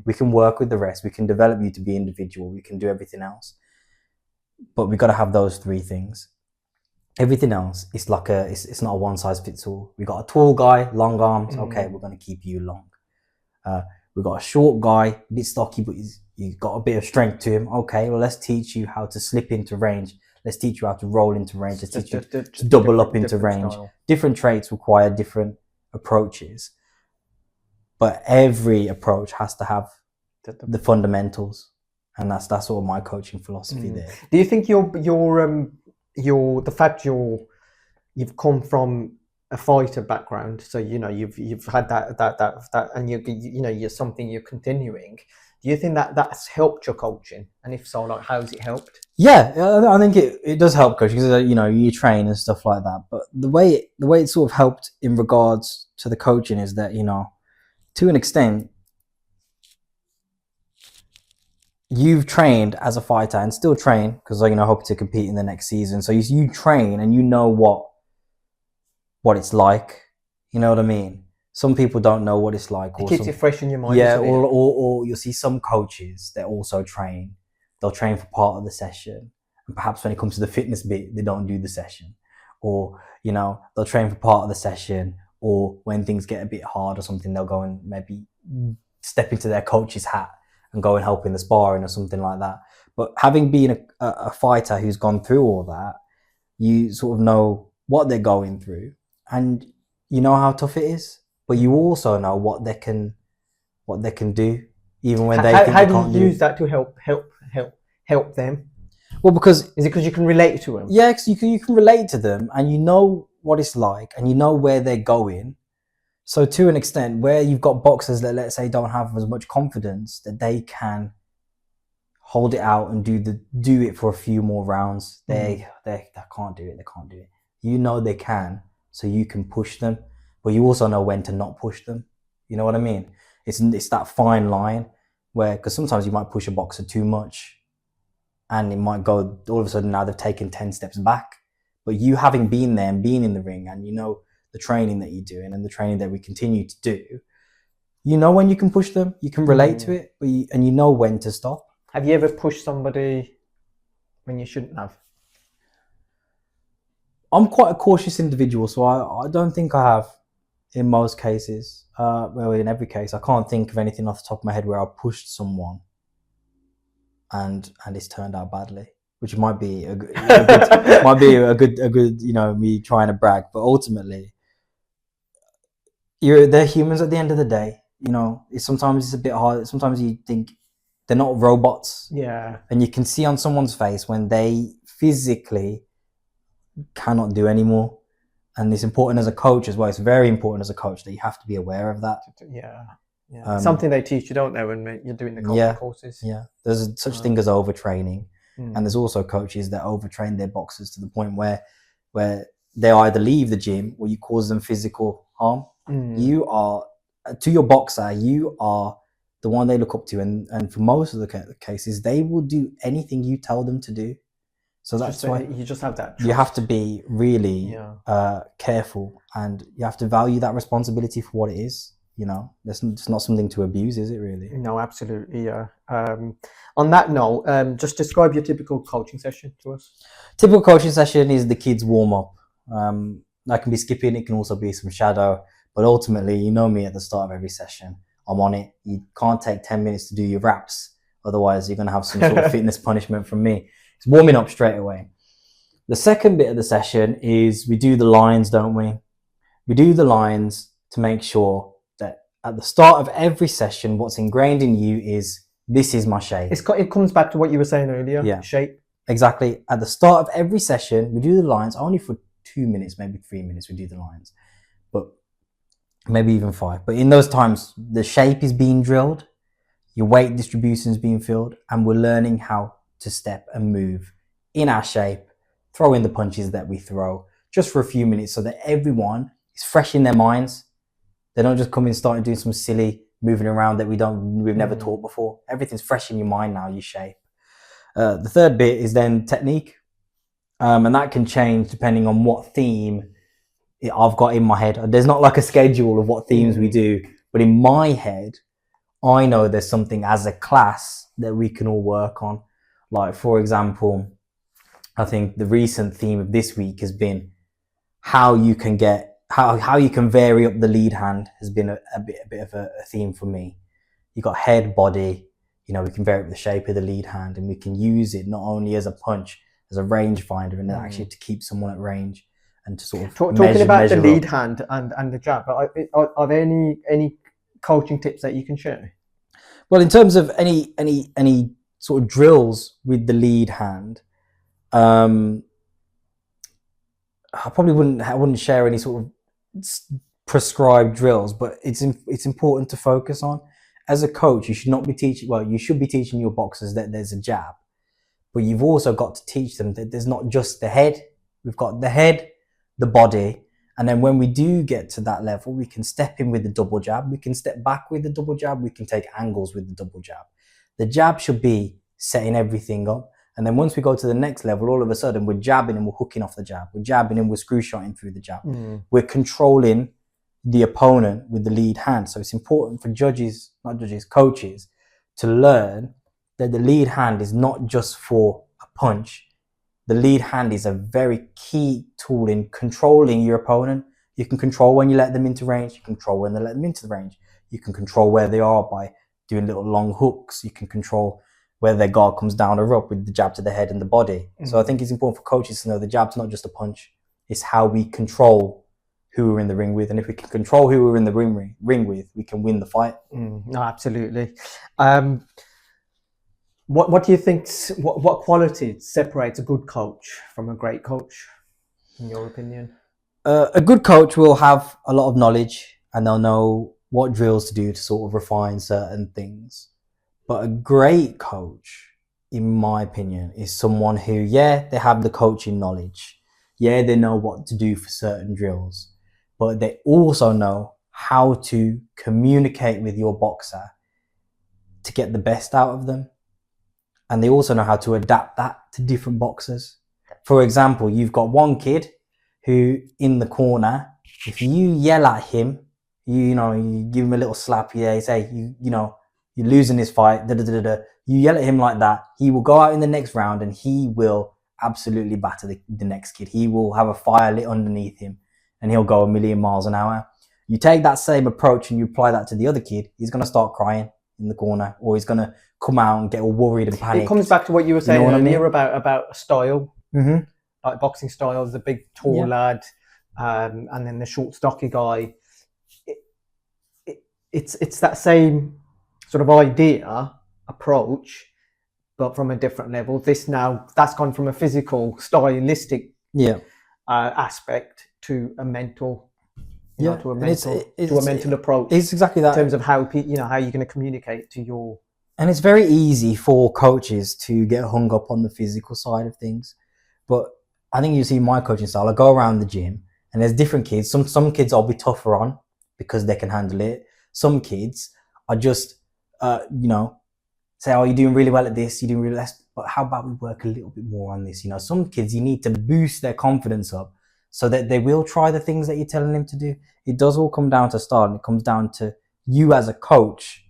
we can work with the rest. We can develop you to be individual. We can do everything else. But we've got to have those three things. Everything else is like it's not a one size fits all. We got a tall guy, long arms. Okay, we're going to keep you long. We've got a short guy, a bit stocky, but he's got a bit of strength to him. Okay, well, let's teach you how to slip into range. Let's teach you how to roll into range. Let's teach you to double up into range. Style. Different traits require different approaches, but every approach has to have the fundamentals, and that's sort of my coaching philosophy there. Do you think the fact you've come from a fighter background, so you know you've had that, and you're something you're continuing. Do you think that that's helped your coaching? And if so, like, how's it helped? Yeah, I think it does help coaching, because you train and stuff like that. But the way it sort of helped in regards to the coaching is that, to an extent, you've trained as a fighter and still train, because hope to compete in the next season. So you train and you know what it's like. You know what I mean? Some people don't know what it's like. It keeps it fresh in your mind. Yeah, or you'll see some coaches that also train. They'll train for part of the session, and perhaps when it comes to the fitness bit, they don't do the session. Or, they'll train for part of the session, or when things get a bit hard or something, they'll go and maybe step into their coach's hat and go and help in the sparring or something like that. But having been a fighter who's gone through all that, you sort of know what they're going through, and you know how tough it is. But you also know what they can do, even when they think How they do can't you do use it. that to help them? Well, because Is it because you can relate to them? yeah, 'cause you can relate to them, and you know what it's like, and you know where they're going. So to an extent, where you've got boxers that, let's say, don't have as much confidence, that they can hold it out and do it for a few more rounds. They can't do it. They can't do it. You know they can, so you can push them, but you also know when to not push them. You know what I mean? It's that fine line where, because sometimes you might push a boxer too much, and it might go all of a sudden now they've taken 10 steps back. But you having been there and been in the ring, and you know the training that you're doing and the training that we continue to do, you know when you can push them, you can relate to it, and you know when to stop. Have you ever pushed somebody when you shouldn't have? I'm quite a cautious individual, so I don't think I have in most cases. Well, in every case, I can't think of anything off the top of my head where I pushed someone and it's turned out badly, which might be a good me trying to brag, but ultimately, they're humans at the end of the day. Sometimes it's a bit hard. Sometimes you think they're not robots. Yeah. And you can see on someone's face when they physically cannot do anymore. And it's important as a coach as well. It's very important as a coach that you have to be aware of that. Yeah. Something they teach you, don't they, when you're doing the coaching courses? Yeah. There's such thing as overtraining. And there's also coaches that overtrain their boxers to the point where they either leave the gym or you cause them physical harm. You are, to your boxer, you are the one they look up to. And for most of the cases, they will do anything you tell them to do. So that's why you just have that trust. You have to be really careful, and you have to value that responsibility for what it is. It's not something to abuse, is it really? No, absolutely. Yeah. On that note, just describe your typical coaching session to us. Typical coaching session is the kids warm up. That can be skipping. It can also be some shadow. But ultimately, you know me at the start of every session. I'm on it. You can't take 10 minutes to do your wraps. Otherwise, you're going to have some sort of fitness punishment from me. It's warming up straight away. The second bit of the session is we do the lines, don't we? We do the lines to make sure that at the start of every session, what's ingrained in you is, this is my shape. It comes back to what you were saying earlier. Yeah. Shape. Exactly. At the start of every session, we do the lines only for 2 minutes, maybe 3 minutes. We do the lines, but maybe even 5. But in those times, the shape is being drilled, your weight distribution is being filled, and we're learning how to step and move in our shape, throw in the punches that we throw just for a few minutes so that everyone is fresh in their minds. They don't just come in and start doing some silly moving around that we've never taught before. Everything's fresh in your mind now, your shape. The third bit is then technique. And that can change depending on what theme I've got in my head. There's not like a schedule of what themes we do, but in my head, I know there's something as a class that we can all work on. Like, for example, I think the recent theme of this week has been how you can vary up the lead hand has been a bit of a theme for me. You've got head, body, we can vary up the shape of the lead hand, and we can use it not only as a punch, as a range finder, and actually to keep someone at range and to sort of talking about the lead hand and the jab. Are there any coaching tips that you can share? Well, in terms of any sort of drills with the lead hand, I probably wouldn't share any sort of prescribed drills, but it's important to focus on. As a coach, you should not be teaching. Well, you should be teaching your boxers that there's a jab, but you've also got to teach them that there's not just the head. We've got the head, the body, and then when we do get to that level, we can step in with the double jab. We can step back with the double jab. We can take angles with the double jab. The jab should be setting everything up. And then once we go to the next level, all of a sudden we're jabbing and we're hooking off the jab. We're jabbing and we're screw shotting through the jab. We're controlling the opponent with the lead hand. So it's important for coaches, to learn that the lead hand is not just for a punch. The lead hand is a very key tool in controlling your opponent. You can control when you let them into range. You can control when they let them into the range. You can control where they are by doing little long hooks. You can control where their guard comes down or up with the jab to the head and the body. So I think it's important for coaches to know the jab's not just a punch. It's how we control who we're in the ring with. And if we can control who we're in the ring with, we can win the fight. No, absolutely. What do you think, what quality separates a good coach from a great coach, in your opinion? A good coach will have a lot of knowledge and they'll know what drills to do to sort of refine certain things. But a great coach, in my opinion, is someone who, they have the coaching knowledge. Yeah, they know what to do for certain drills, but they also know how to communicate with your boxer to get the best out of them. And they also know how to adapt that to different boxers. For example, you've got one kid who in the corner, if you yell at him, you give him a little slap, you say, you're losing this fight, you yell at him like that, he will go out in the next round and he will absolutely batter the next kid. He will have a fire lit underneath him and he'll go a million miles an hour. You take that same approach and you apply that to the other kid, he's going to start crying in the corner, or he's going to come out and get all worried and panicked. It comes back to what you were saying earlier about style, like boxing styles, the big tall lad, and then the short stocky guy. It's that same sort of approach, but from a different level. That's gone from a physical, stylistic aspect to a mental. To a mental approach. It's exactly that. In terms of how how you're going to communicate to your. And it's very easy for coaches to get hung up on the physical side of things, but I think you see my coaching style. I go around the gym, and there's different kids. Some kids I'll be tougher on because they can handle it. Some kids are just, say, "Oh, you're doing really well at this. You're doing really less." But how about we work a little bit more on this? Some kids you need to boost their confidence up, so that they will try the things that you're telling them to do. It does all come down to style, and it comes down to you as a coach.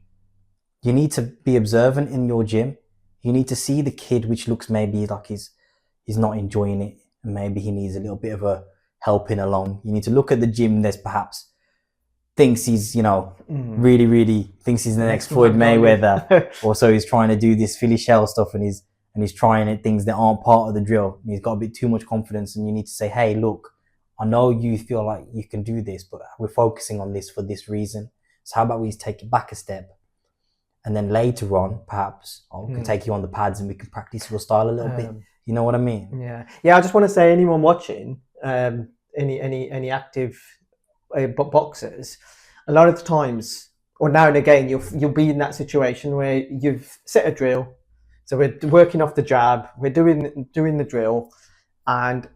You need to be observant in your gym. You need to see the kid which looks maybe like he's not enjoying it, and maybe he needs a little bit of a helping along. You need to look at the gym that's perhaps thinks he's, really, really thinks he's the next Floyd Mayweather, or so he's trying to do this Philly shell stuff and he's trying at things that aren't part of the drill. And he's got a bit too much confidence, and you need to say, hey, look, I know you feel like you can do this, but we're focusing on this for this reason. So how about we take it back a step? And then later on, perhaps I can take you on the pads and we can practice your style a little bit. You know what I mean? Yeah. I just want to say, anyone watching, any active boxers, a lot of the times, or now and again, you'll be in that situation where you've set a drill. So we're working off the jab. We're doing the drill, and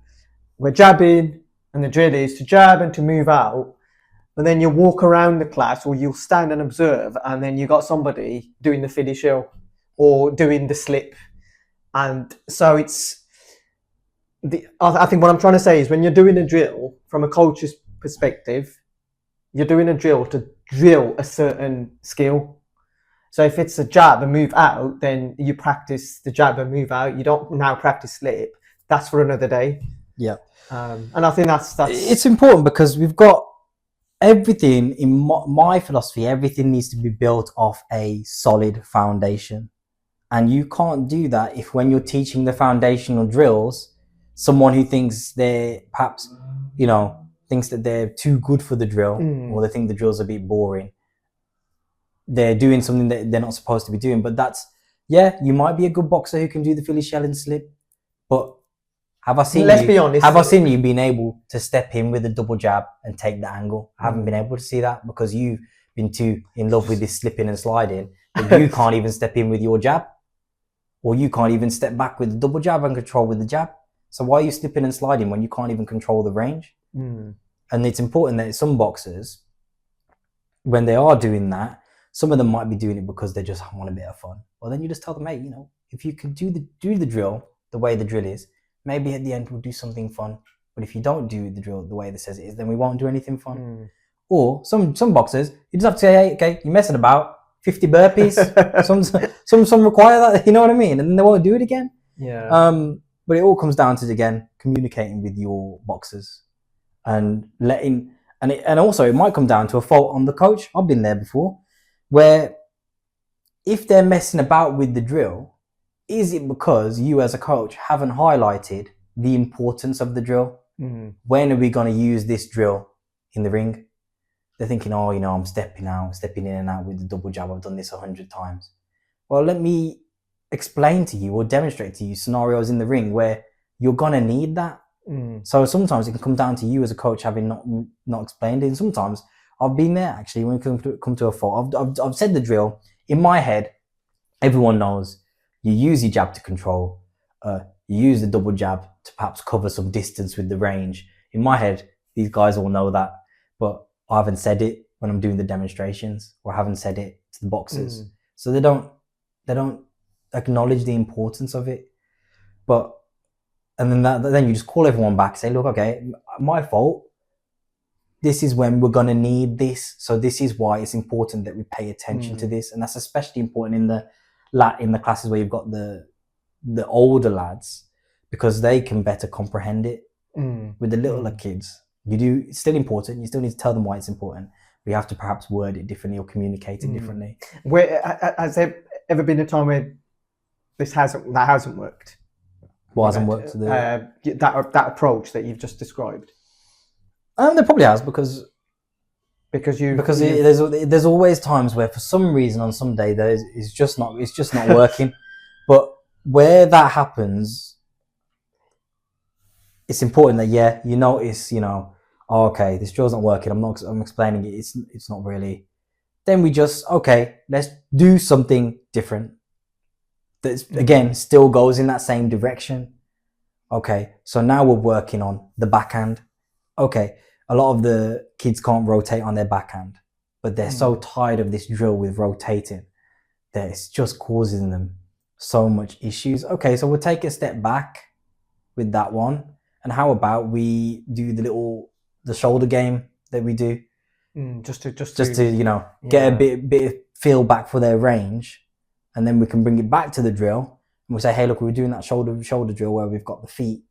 we're jabbing, and the drill is to jab and to move out. And then you walk around the class, or you'll stand and observe, and then you got somebody doing the Philly shell or doing the slip. And so I think what I'm trying to say is, when you're doing a drill from a coach's perspective, you're doing a drill to drill a certain skill. So if it's a jab and move out, then you practice the jab and move out. You don't now practice slip. That's for another day. Yeah. And I think that's it's important, because we've got everything in my philosophy. Everything needs to be built off a solid foundation, and you can't do that if, when you're teaching the foundational drills, someone who thinks they're perhaps thinks that they're too good for the drill, or they think the drill's a bit boring, they're doing something that they're not supposed to be doing. But you might be a good boxer who can do the Philly shell and slip, but have I seen you being able to step in with a double jab and take the angle? I haven't been able to see that, because you've been too in love with this slipping and sliding that you can't even step in with your jab, or you can't even step back with the double jab and control with the jab. So why are you slipping and sliding when you can't even control the range? And it's important that some boxers, when they are doing that, some of them might be doing it because they just want a bit of fun. Well, then you just tell them, hey, if you can do the drill the way the drill is, maybe at the end we'll do something fun. But if you don't do the drill the way that says it is, then we won't do anything fun. Or some boxers, you just have to say, hey, okay, you're messing about, 50 burpees. some require that, you know what I mean? And then they won't do it again. Yeah. But it all comes down to, again, communicating with your boxers and and also it might come down to a fault on the coach. I've been there before, where if they're messing about with the drill, is it because you as a coach haven't highlighted the importance of the drill? When are we going to use this drill in the ring? They're thinking, oh, I'm stepping in and out with the double jab. I've done this 100 times. Well, let me explain to you or demonstrate to you scenarios in the ring where you're going to need that. So sometimes it can come down to you as a coach having not explained it. And sometimes I've been there actually when it come to a fault. I've said the drill. In my head, everyone knows you use your jab to control. You use the double jab to perhaps cover some distance with the range. In my head, these guys all know that, but I haven't said it when I'm doing the demonstrations, or I haven't said it to the boxers. So they don't acknowledge the importance of it. And then you just call everyone back, say, look, okay, my fault. This is when we're gonna need this. So this is why it's important that we pay attention to this. And that's especially important in the classes where you've got the older lads, because they can better comprehend it. With the littler kids, it's still important. You still need to tell them why it's important. We have to perhaps word it differently or communicate it differently. Has there ever been a time where that hasn't worked? What hasn't worked? That approach that you've just described. There probably has, because there's always times where for some reason on some day it's just not working. But where that happens, it's important that you notice, oh, okay, this drill's not working. I'm explaining it. It's not really. Then we just, okay, let's do something different. That again still goes in that same direction. Okay, so now we're working on the backhand. Okay, a lot of the kids can't rotate on their backhand, but they're so tired of this drill with rotating that it's just causing them so much issues. Okay, so we'll take a step back with that one. And how about we do the shoulder game that we do, just to get a bit of feel back for their range, and then we can bring it back to the drill. And we say, hey, look, we're doing that shoulder drill where we've got the feet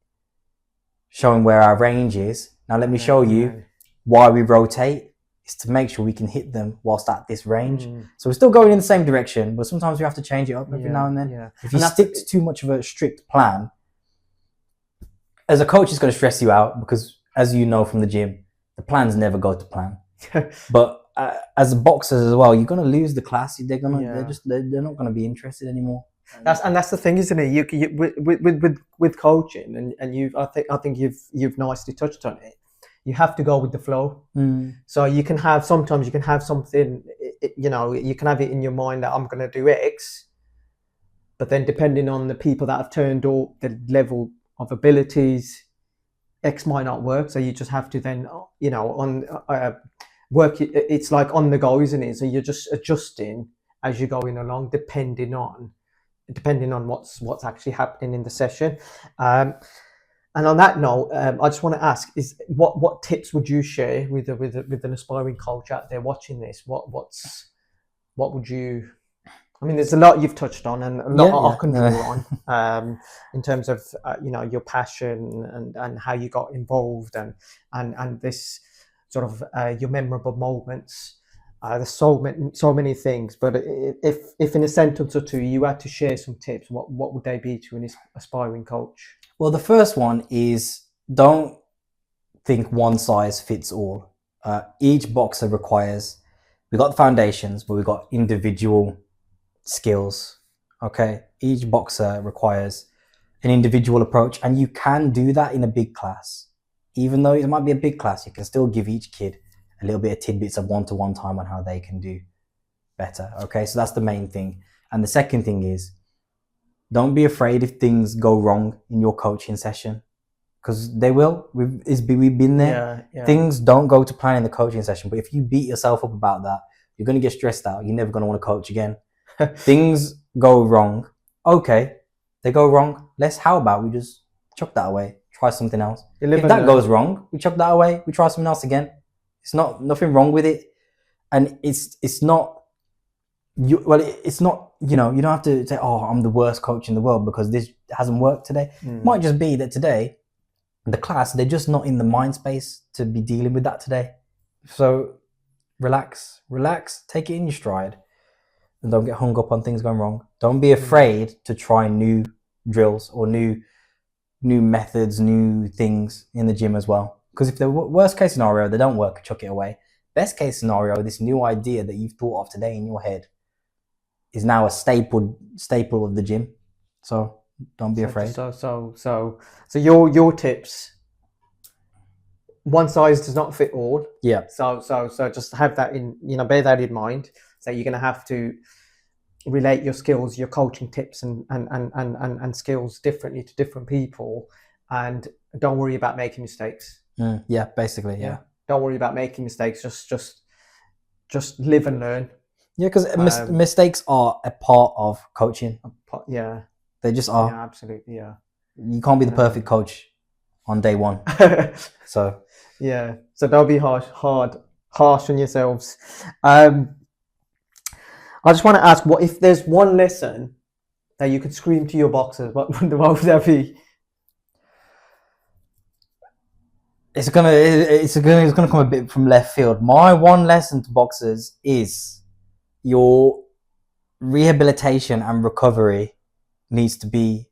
showing where our range is. Now let me show you why we rotate. It's to make sure we can hit them whilst at this range. So we're still going in the same direction, but sometimes we have to change it up every now and then. If you stick to too much of a strict plan, as a coach, it's going to stress you out, because as you know from the gym, the plans never go to plan. But as boxers as well, you're going to lose the class. They're not going to be interested anymore. That's the thing, isn't it? You with coaching, and I think you've nicely touched on it. You have to go with the flow. So you can have something, you can have it in your mind that I'm going to do X, but then depending on the people that have turned up, the level of abilities, X might not work. So you just have to then work. It's like on the go, isn't it? So you're just adjusting as you're going along, depending on what's actually happening in the session. And on that note, I just want to ask: is what tips would you share with an aspiring coach out there watching this? What would you? I mean, there's a lot you've touched on, and a lot I can draw on in terms of your passion and how you got involved, and this sort of your memorable moments. There's so many things, but if in a sentence or two you had to share some tips, what would they be to an aspiring coach? Well, the first one is, don't think one size fits all. Each boxer requires, we've got the foundations, but we've got individual skills. Okay, each boxer requires an individual approach, and you can do that in a big class. Even though it might be a big class, you can still give each kid a little bit of tidbits of one-to-one time on how they can do better. Okay, so that's the main thing. And the second thing is, don't be afraid if things go wrong in your coaching session, because they will. We've been there. Things don't go to plan in the coaching session, but if you beat yourself up about that, you're going to get stressed out. You're never going to want to coach again. Things go wrong. Okay, they go wrong. How about we just chuck that away, try something else. If that goes wrong, we chuck that away, we try something else again. It's nothing wrong with it, and it's not. It's not. You don't have to say, "Oh, I'm the worst coach in the world because this hasn't worked today." It might just be that today, the class, they're just not in the mind space to be dealing with that today. So relax, take it in your stride. and don't get hung up on things going wrong. Don't be afraid to try new drills or new methods, new things in the gym as well. Because if the worst case scenario, they don't work, chuck it away. Best case scenario, this new idea that you've thought of today in your head is now a staple of the gym. So don't be afraid. So your tips. One size does not fit all. Yeah. So just have that in, bear that in mind. So you're going to have to relate your skills, your coaching tips and skills differently to different people, and don't worry about making mistakes. Yeah, basically, yeah. Don't worry about making mistakes. Just live and learn. Yeah, because mistakes are a part of coaching. Yeah, they just are. Yeah, absolutely. Yeah, you can't be the perfect coach on day one. So yeah, so don't be harsh on yourselves. I just want to ask, what if there's one lesson that you could scream to your boxers? What would that be? It's gonna come a bit from left field. My one lesson to boxers is your rehabilitation and recovery needs to be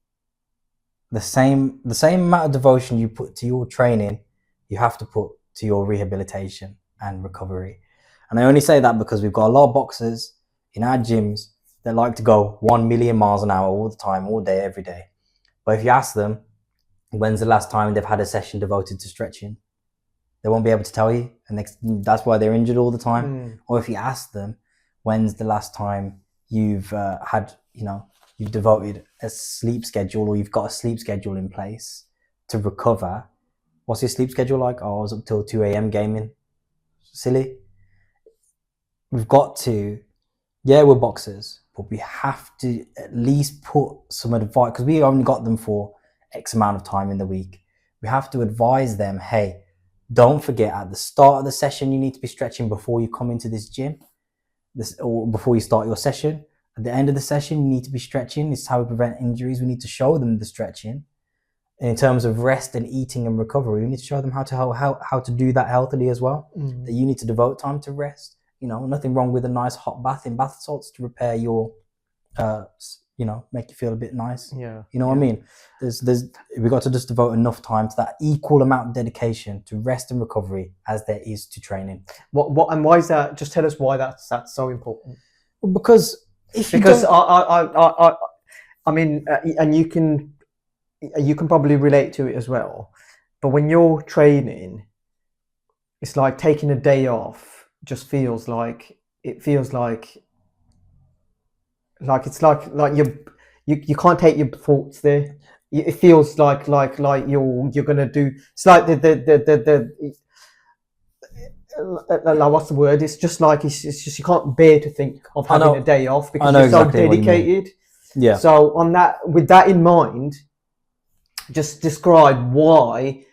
the same amount of devotion you put to your training, you have to put to your rehabilitation and recovery. And I only say that because we've got a lot of boxers in our gyms that like to go 1 million miles an hour all the time, all day, every day. But if you ask them, when's the last time they've had a session devoted to stretching, they won't be able to tell you. And that's why they're injured all the time. Or if you ask them, when's the last time you've you've devoted a sleep schedule, or you've got a sleep schedule in place to recover. What's your sleep schedule like? Oh, I was up till 2 a.m. gaming. Silly. We've got to, we're boxers, but we have to at least put some advice, because we only got them for X amount of time in the week. We have to advise them, hey, don't forget at the start of the session, you need to be stretching before you come into this gym, or before you start your session. At the end of the session, you need to be stretching. This is how we prevent injuries. We need to show them the stretching. And in terms of rest and eating and recovery, we need to show them how to do that healthily as well. That you need to devote time to rest. Nothing wrong with a nice hot bath in bath salts to repair your, make you feel a bit nice. Yeah. What I mean? We've got to just devote enough time to that equal amount of dedication to rest and recovery as there is to training. What and why is that? Just tell us why that's so important. Well, because I mean, and you can probably relate to it as well. But when you're training, it's like taking a day off. Just feels like you can't take your thoughts there. It feels like you're gonna do. It's like what's the word? It's just like it's just you can't bear to think of having a day off because you're exactly so dedicated. Yeah. So with that in mind, just describe why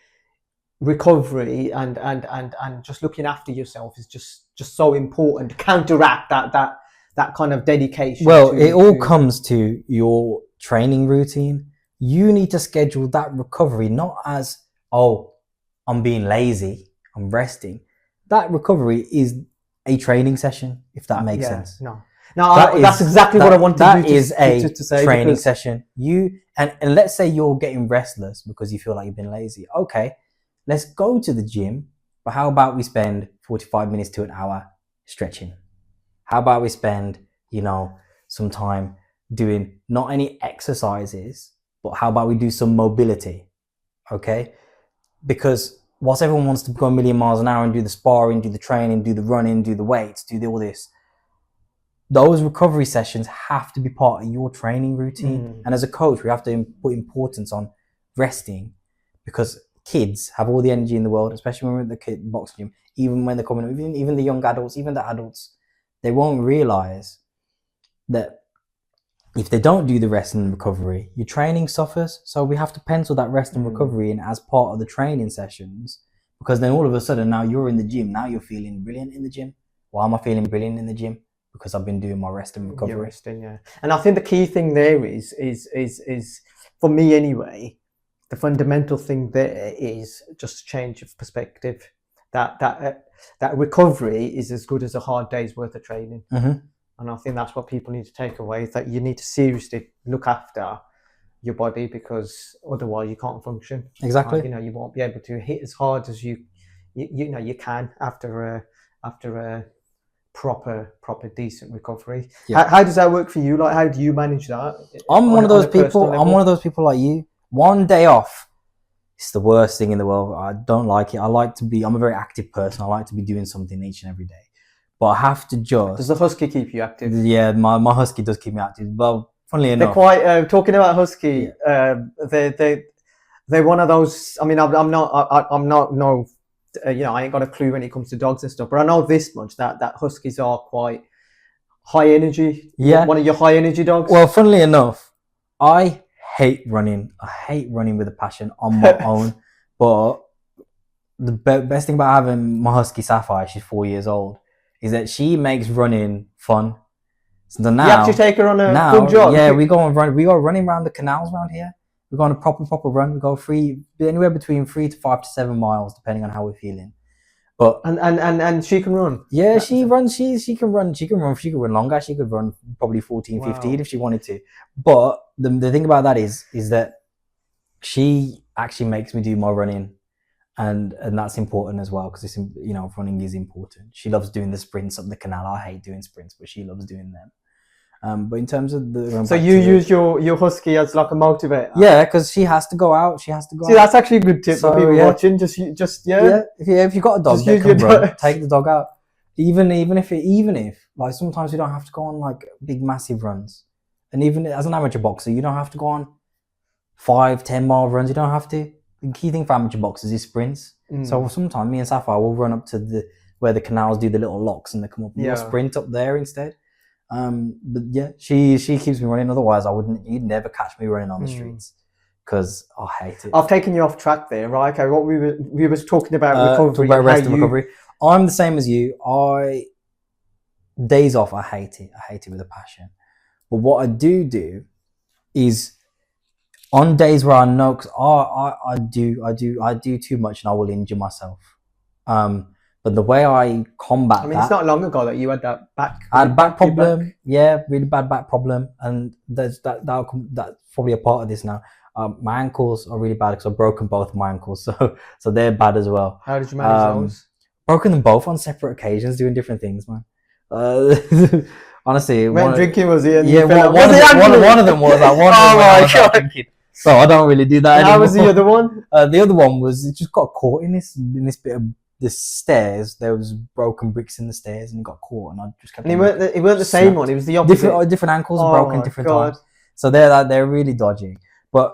recovery and just looking after yourself is just so important to counteract that kind of dedication. Well, it all comes to your training routine. You need to schedule that recovery not as, oh, I'm being lazy, I'm resting. That recovery is a training session, if that makes sense. That's exactly what I wanted to say. Training session. And let's say you're getting restless because you feel like you've been lazy. Okay, let's go to the gym, but how about we spend 45 minutes to an hour stretching? How about we spend, some time doing not any exercises, but how about we do some mobility? Okay? Because whilst everyone wants to go 1 million miles an hour and do the sparring, do the training, do the running, do the weights, do all this, those recovery sessions have to be part of your training routine. And as a coach, we have to put importance on resting, because kids have all the energy in the world, especially when we're at the boxing gym, even when they're coming up, even the young adults, even the adults, they won't realize that if they don't do the rest and recovery, your training suffers. So we have to pencil that rest and recovery in as part of the training sessions, because then all of a sudden now you're in the gym, now you're feeling brilliant in the gym. Why am I feeling brilliant in the gym? Because I've been doing my rest and recovery. You're resting, yeah. And I think the key thing there is for me anyway, the fundamental thing there is just a change of perspective. That recovery is as good as a hard day's worth of training. And I think that's what people need to take away, is that you need to seriously look after your body, because otherwise you can't function. Exactly. You won't be able to hit as hard as you can after a proper decent recovery. Yeah. How does that work for you? Like, how do you manage that? I'm one of those a personal people. level? I'm one of those people like you. One day off, it's the worst thing in the world. I don't like it. I'm a very active person. I like to be doing something each and every day. But I have to just. Does the husky keep you active? Yeah, my husky does keep me active. Well, funnily enough, They're quite talking about husky. Yeah. They're one of those. I mean, I'm not no. I ain't got a clue when it comes to dogs and stuff, but I know this much, that huskies are quite high energy. Yeah. One of your high energy dogs. Well, funnily enough, I hate running. I hate running with a passion on my own. But the best thing about having my husky Sapphire, she's 4 years old, is that she makes running fun. So now, you actually take her on a full jog? Yeah, we go running around the canals around here. We go on a proper run. We go anywhere between 3 to 5 to 7 miles, depending on how we're feeling. But and she can run. Yeah, she runs. She can run. She can run longer. She could run probably 14, 15 if she wanted to. But the thing about that is that she actually makes me do more running, and that's important as well, because running is important. She loves doing the sprints up the canal. I hate doing sprints, but she loves doing them. But in terms of so you use your husky as like a motivator? Yeah, because she has to go out. See, that's actually a good tip for people watching. Just if you got a dog that can run, take the dog out. Even if like sometimes you don't have to go on like big massive runs, and even as an amateur boxer, you don't have to go on 5-10 mile runs. You don't have to. The key thing for amateur boxers is sprints. So sometimes me and Sapphire will run up to where the canals do the little locks and they come up. We'll sprint up there instead. But yeah, she keeps me running. Otherwise, you'd never catch me running on the streets, because I hate it. I've taken you off track there, right? Okay, what we was talking about recovery. About rest and recovery. I'm the same as you. Days off, I hate it. I hate it with a passion. But what I do is on days where I know, because I do too much and I will injure myself. But the way I combat that... it's not long ago that you had that back... I had a back problem. Yeah, really bad back problem. And that's probably a part of this now. My ankles are really bad because I've broken both my ankles. So they're bad as well. How did you manage those? Broken them both on separate occasions, doing different things, man. Honestly... When drinking was it? Yeah, one of them was. Oh my God. So I don't really do that anymore. How was the other one? The other one was, it just got caught in this bit of the stairs. There was broken bricks in the stairs, and it got caught, and I just kept. And it weren't the same one. It was the opposite. Different ankles are broken different times. So they're really dodgy. But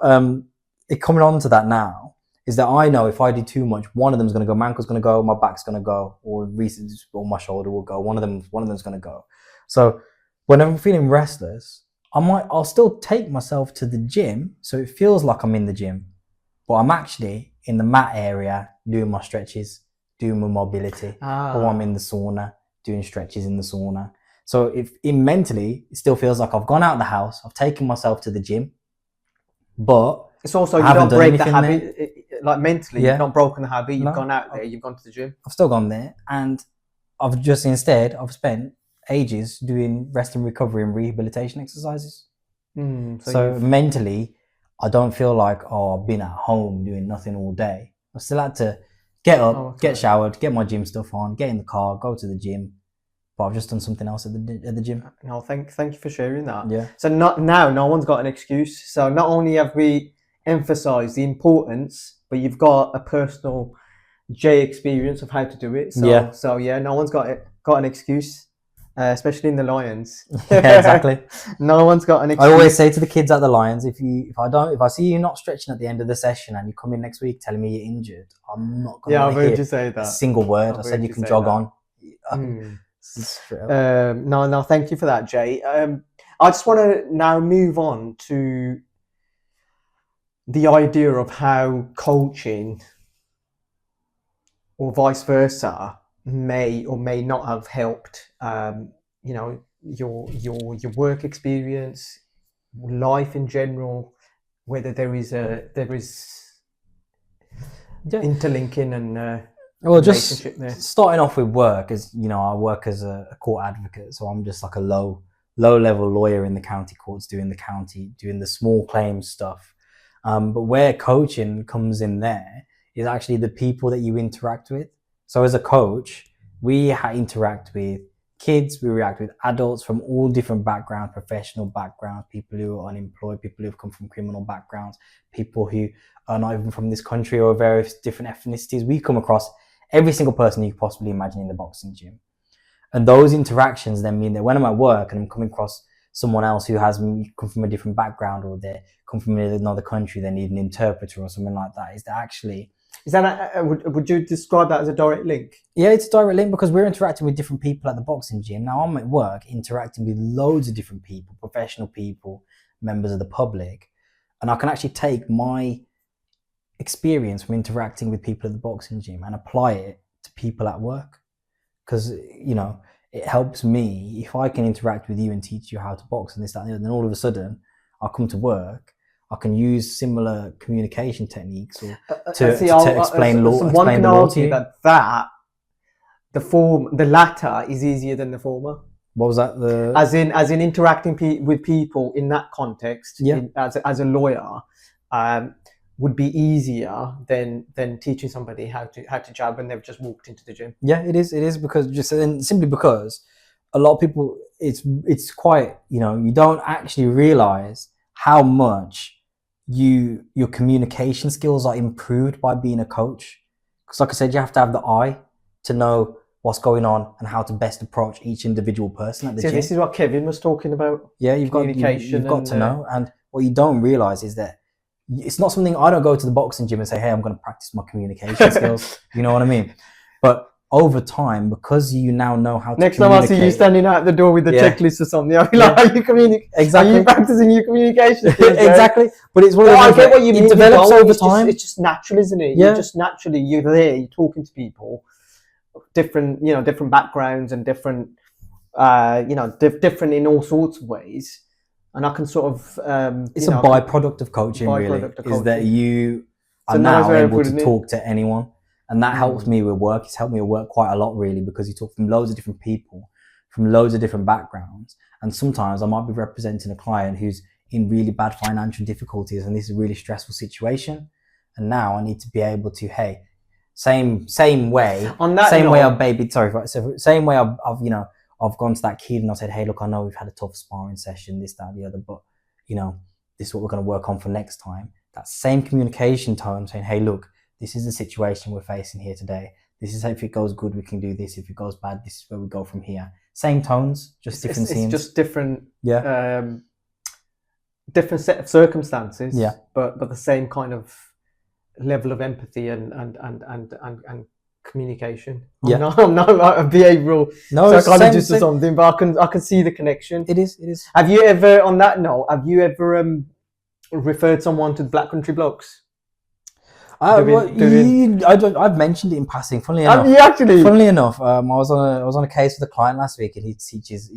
it coming on to that now is that I know if I do too much, one of them's gonna go. My ankle's gonna go. My back's gonna go, or my shoulder will go. One of them's gonna go. So when I'm feeling restless, I'll still take myself to the gym, so it feels like I'm in the gym, but I'm actually in the mat area doing my stretches, doing my mobility, or I'm in the sauna doing stretches in the sauna. So if mentally, it still feels like I've gone out of the house, I've taken myself to the gym, but it's also you don't break the habit. Like mentally, you've not broken the habit. You've gone out there, you've gone to the gym. I've still gone there, and I've spent ages doing rest and recovery and rehabilitation exercises. So mentally, I don't feel like, I've been at home doing nothing all day. I still had to get up, get showered, get my gym stuff on, get in the car, go to the gym. But I've just done something else at the gym. No, thank you for sharing that. Yeah. So no one's got an excuse. So not only have we emphasised the importance, but you've got a personal experience of how to do it. So no one's got an excuse. Especially in the Lions. Yeah, exactly. No one's got an excuse. I always say to the kids at the Lions, if I see you not stretching at the end of the session and you come in next week telling me you're injured, I'm not going to I've heard you say that. A single word. I said you can jog on. No, thank you for that, Jay. I just want to now move on to the idea of how coaching, or vice versa, may or may not have helped your work experience, life in general, whether there is interlinking and Well, just relationship there? starting off with work, as you know, I work as a court advocate, so I'm just like a low level lawyer in the county courts, doing the small claims stuff. But where coaching comes in there is actually the people that you interact with. So as a coach, we interact with kids, we react with adults from all different backgrounds, professional backgrounds, people who are unemployed, people who have come from criminal backgrounds, people who are not even from this country or various different ethnicities. We come across every single person you could possibly imagine in the boxing gym. And those interactions then mean that when I'm at work and I'm coming across someone else who has come from a different background, or they come from another country, they need an interpreter or something like that, is that actually... Is that would you describe that as a direct link? Yeah, it's a direct link because we're interacting with different people at the boxing gym. Now I'm at work interacting with loads of different people, professional people, members of the public, and I can actually take my experience from interacting with people at the boxing gym and apply it to people at work. Because, you know, it helps me if I can interact with you and teach you how to box and this, that, and the other. Then all of a sudden, I come to work, I can use similar communication techniques or to explain law. One can argue that the latter is easier than the former. What was that? As in interacting with people in that context, yeah. As a lawyer, would be easier than teaching somebody how to jab when they've just walked into the gym. Yeah, it is because simply because a lot of people, it's quite, you know, you don't actually realize how much your communication skills are improved by being a coach. Because like I said, you have to have the eye to know what's going on and how to best approach each individual person at the gym. This is what Kevin was talking about. Yeah, you've got to know. And what you don't realize is that it's not something... I don't go to the boxing gym and say, hey, I'm going to practice my communication skills. You know what I mean? But over time, because you now know how to Next time I see you standing out the door with the checklist or something, I'll be like, are you exactly. Are you practicing your communication skills? Exactly. But it's one of those, I get what you mean. It develops over time. It's just natural, isn't it? Yeah. You're just naturally, you're there, you're talking to people, different backgrounds and different, different in all sorts of ways. And I can sort of... it's a byproduct of coaching, is that you are now able to talk to anyone. And that helps me with work. It's helped me with work quite a lot, really, because you talk from loads of different people, from loads of different backgrounds. And sometimes I might be representing a client who's in really bad financial difficulties, and this is a really stressful situation. And now I need to be able to, hey, same way I've gone to that kid and I said, hey, look, I know we've had a tough sparring session, this, that, the other, but, you know, this is what we're going to work on for next time. That same communication tone, saying, hey, look, this is the situation we're facing here today. This is, if it goes good, we can do this. If it goes bad, this is where we go from here. Same tones, just different scenes. It's just different, different set of circumstances. Yeah. But the same kind of level of empathy and communication. Yeah. I'm not like a behavioural psychologist or something, but I can see the connection. It is. Have you ever, on that note, referred someone to the Black Country Blokes? I've mentioned it in passing. Funnily enough, I was on a case with a client last week, and he teaches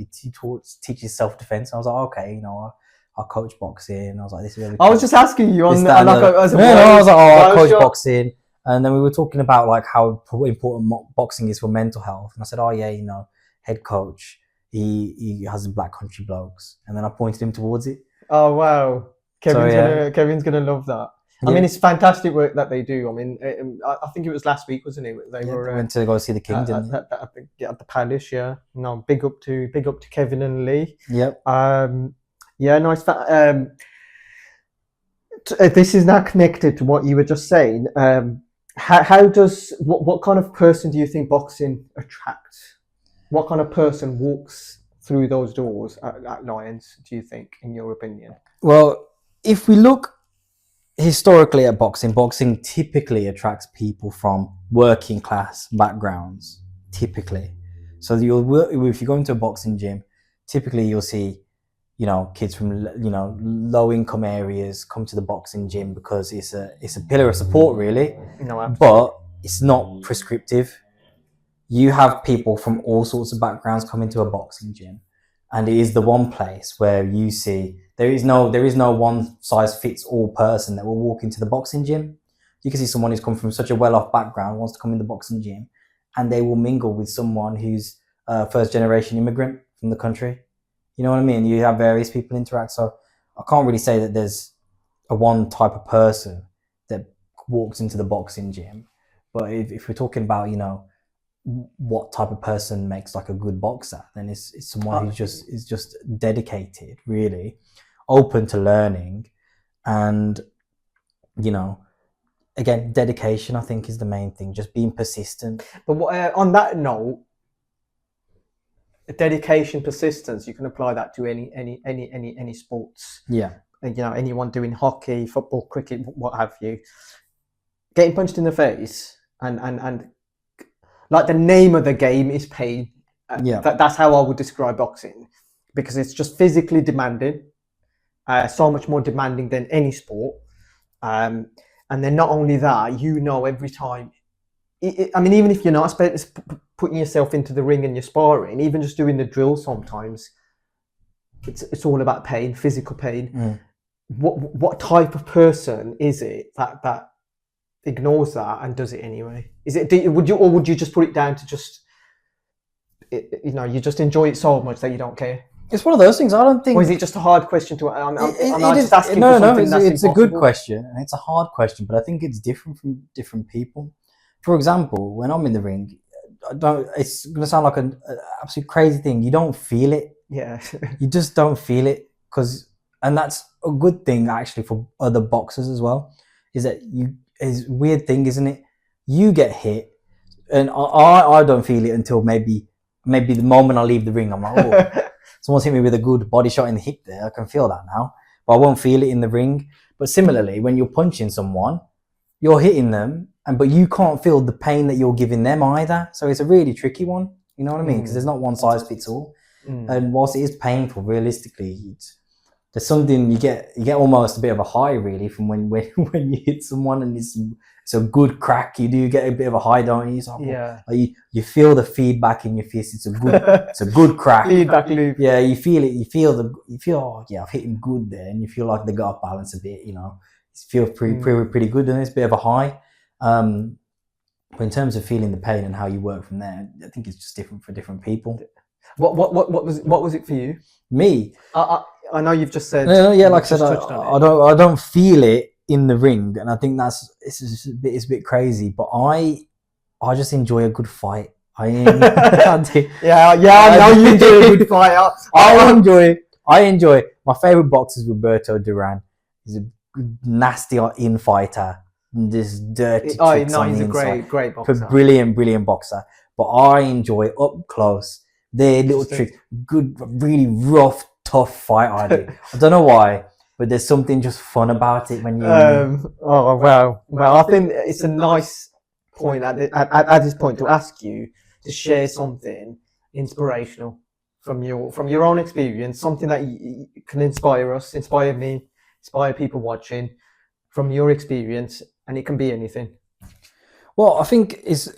self-defense. I was like, okay, you know, I coach boxing. I was like, this is. I was just asking you on I was like, I coach boxing, and then we were talking about like how important boxing is for mental health, and I said, oh yeah, you know, head coach, he has the Black Country Blokes, and then I pointed him towards it. Oh wow, Kevin's gonna love that. I mean, it's fantastic work that they do. I mean, I think it was last week, wasn't it? They went to go see the King, didn't they? At the Palace, yeah. No, big up to Kevin and Lee. Yep. Yeah, nice. This is now connected to what you were just saying. What kind of person do you think boxing attracts? What kind of person walks through those doors at Lions, do you think, in your opinion? Well, if we look historically at boxing typically attracts people from working class backgrounds, typically. So if you go into a boxing gym, typically you'll see, you know, kids from, you know, low income areas come to the boxing gym because it's a pillar of support, really. No, absolutely. But it's not prescriptive. You have people from all sorts of backgrounds come into a boxing gym, and it is the one place where you see there is no one size fits all person that will walk into the boxing gym. you can see someone who's come from such a well-off background, wants to come in the boxing gym, and they will mingle with someone who's a first-generation immigrant from the country. You know what I mean? You have various people interact. So I can't really say that there's a one type of person that walks into the boxing gym. But if we're talking about, what type of person makes like a good boxer, then it's someone who is just dedicated, really open to learning, and again, dedication I think is the main thing, just being persistent. But on that note, dedication, persistence, you can apply that to any sports. Yeah. Anyone doing hockey, football, cricket, what have you, getting punched in the face and like the name of the game is pain. That's how I would describe boxing, because it's just physically demanding, so much more demanding than any sport. And then not only that, every time. I mean, even if you're not putting yourself into the ring and you're sparring, even just doing the drill, sometimes it's all about pain, physical pain. What type of person is it that ignores that and does it anyway? Would you just put it down to just you just enjoy it so much that you don't care? It's one of those things. I don't think. Or is it just a hard question to? I'm just asking. No, it's a good question and it's a hard question, but I think it's different from different people. For example, when I'm in the ring, it's going to sound like an absolute crazy thing. You don't feel it. Yeah. You just don't feel it, and that's a good thing actually for other boxers as well. Is that is a weird thing, isn't it? You get hit, and I don't feel it until maybe the moment I leave the ring. I'm like, oh, someone's hit me with a good body shot in the hip there. I can feel that now, but I won't feel it in the ring. But similarly, when you're punching someone, you're hitting them, but you can't feel the pain that you're giving them either. So it's a really tricky one. You know what I mean? Because there's not one size fits all. And whilst it is painful, realistically, there's something you get almost a bit of a high really from when you hit someone and it's a good crack. You do get a bit of a high, don't you? Like, you feel the feedback in your fist. It's a good crack. Feedback loop. Yeah, you feel it. You feel oh yeah, I've hit him good there, and you feel like they got off balance a bit. It feels pretty good, and it's a bit of a high. But in terms of feeling the pain and how you work from there, I think it's just different for different people. What was it for you? Me, I know you've just said. No, yeah, like I said, I don't feel it in the ring, and I think it's a bit crazy. But I just enjoy a good fight. I do. I know you enjoy a good fight. I enjoy. My favorite boxer is Roberto Duran. He's a good, nasty infighter. This dirty. He's a great boxer. Brilliant boxer. But I enjoy up close their little tricks. Good, really rough, tough fight. I don't know why, but there's something just fun about it when you. Well, I think it's a nice point at this point to ask you to share something inspirational from your own experience, something that can inspire us, inspire me, inspire people watching, from your experience, and it can be anything. Well, I think it's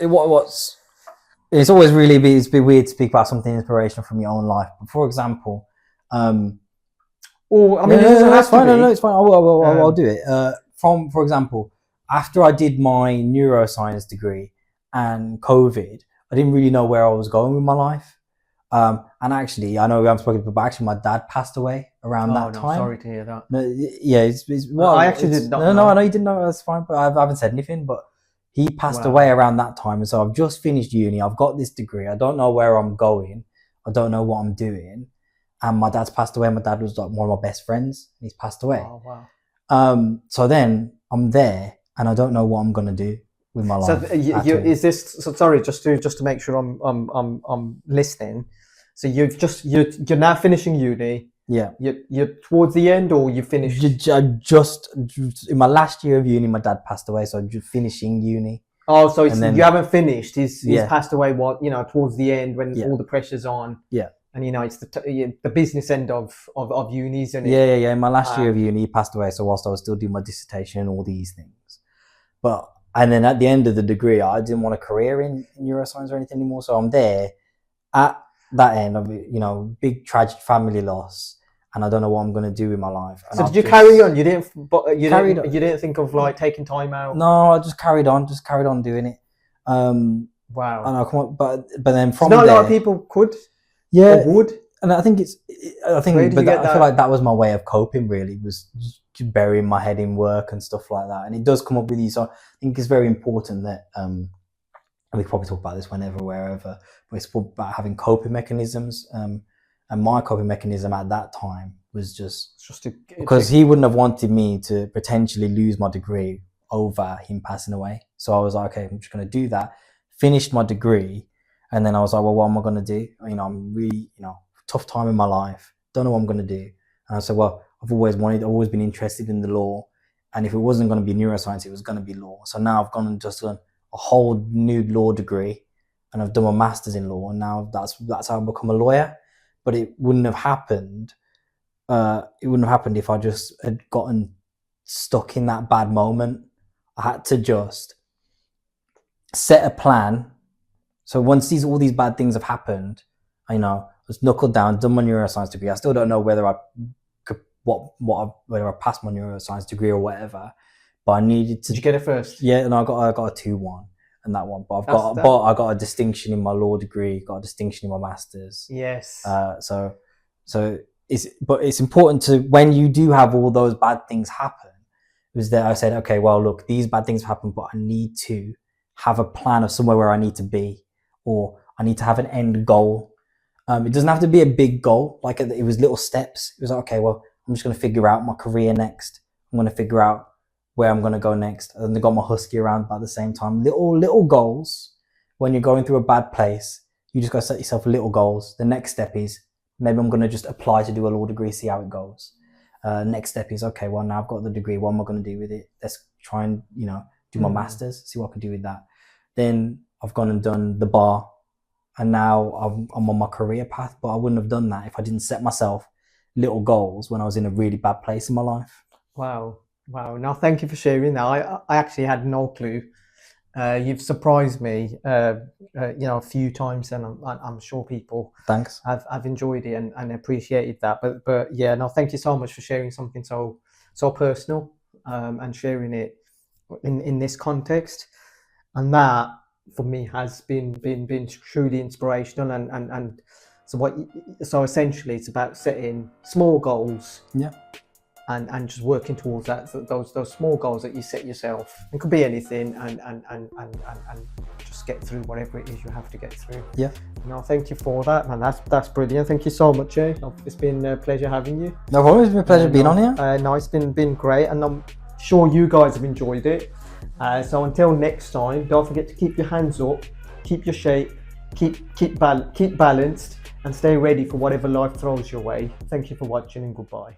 always really it's a bit weird to speak about something inspirational from your own life. But for example, that's fine. No, it's fine. I'll do it. For example, after I did my neuroscience degree and COVID, I didn't really know where I was going with my life. And actually, I know we haven't spoken about, but actually, my dad passed away around that time. Sorry to hear that. No, yeah, I actually did not know. No, I know you didn't know. That's fine, but I haven't said anything. But he passed away around that time, and so I've just finished uni. I've got this degree. I don't know where I'm going. I don't know what I'm doing. And my dad's passed away. My dad was like one of my best friends. He's passed away. Oh wow. So then I'm there, and I don't know what I'm gonna do with my life. So sorry, just to make sure I'm listening. So you're now finishing uni. Yeah. You're towards the end, or you finished? Just in my last year of uni, my dad passed away, so I'm just finishing uni. Oh, so you haven't finished. He's passed away. Towards the end when all the pressure's on. Yeah. And it's the business end of uni, isn't it? Yeah. In my last year of uni, he passed away. So whilst I was still doing my dissertation and all these things, and then at the end of the degree, I didn't want a career in neuroscience or anything anymore. So I'm there at that end of big tragic family loss, and I don't know what I'm going to do with my life. And So I've did you just carry on? You didn't. But you Carried didn't. on. You didn't think of like taking time out. No, I just carried on doing it. And Wow. I come up, but then from Not there, a lot of people could yeah, or would. and I think Where did you get I feel that? like that was my way of coping. Really, was just burying my head in work and stuff like that. And it does come up with you. So I think it's very important that and we probably talk about this whenever, wherever. But it's about having coping mechanisms. And my coping mechanism at that time was just because he wouldn't have wanted me to potentially lose my degree over him passing away. So I was like, okay, I'm just going to do that. Finished my degree, and then I was like, well, what am I going to do? I'm really, tough time in my life. Don't know what I'm going to do. And I said, well, I've always been interested in the law. And if it wasn't going to be neuroscience, it was going to be law. So now I've gone and just done a whole new law degree, and I've done my master's in law. And now that's how I become a lawyer. But it wouldn't have happened. It wouldn't have happened if I just had gotten stuck in that bad moment. I had to just set a plan. So once all these bad things have happened, I was knuckled down, done my neuroscience degree. I still don't know whether I could whether I passed my neuroscience degree or whatever. But I needed to. Did you get it first? Yeah, and I got a 2-1 and that one. But I got a distinction in my law degree, got a distinction in my masters. Yes. So it's important to, when you do have all those bad things happen, was that I said, okay, well, look, these bad things have happened, but I need to have a plan of somewhere where I need to be, or I need to have an end goal. It doesn't have to be a big goal. Like, it was little steps. It was like, okay, well, I'm just going to figure out my career next. I'm going to figure out where I'm going to go next. And I got my husky around about the same time. Little goals. When you're going through a bad place, you just got to set yourself little goals. The next step is, maybe I'm going to just apply to do a law degree, see how it goes. Next step is, okay, well, now I've got the degree. What am I going to do with it? Let's try and, do my masters, see what I can do with that. Then I've gone and done the bar, and now I'm on my career path. But I wouldn't have done that if I didn't set myself little goals when I was in a really bad place in my life. Wow. Now, thank you for sharing that. I actually had no clue. You've surprised me, a few times, and I'm sure people Thanks. have enjoyed it and appreciated that. But yeah, no, thank you so much for sharing something so personal, and sharing it in this context. And that for me has been truly inspirational. And so essentially it's about setting small goals. Yeah. And just working towards those small goals that you set yourself. It could be anything, and just get through whatever it is you have to get through. Yeah. No, thank you for that, man. That's brilliant. Thank you so much, Jay. It's been a pleasure having you. No problem. It's been a pleasure being on here. No, it's been great, and I'm sure you guys have enjoyed it. So until next time, don't forget to keep your hands up, keep your shape, keep balanced, and stay ready for whatever life throws your way. Thank you for watching, and goodbye.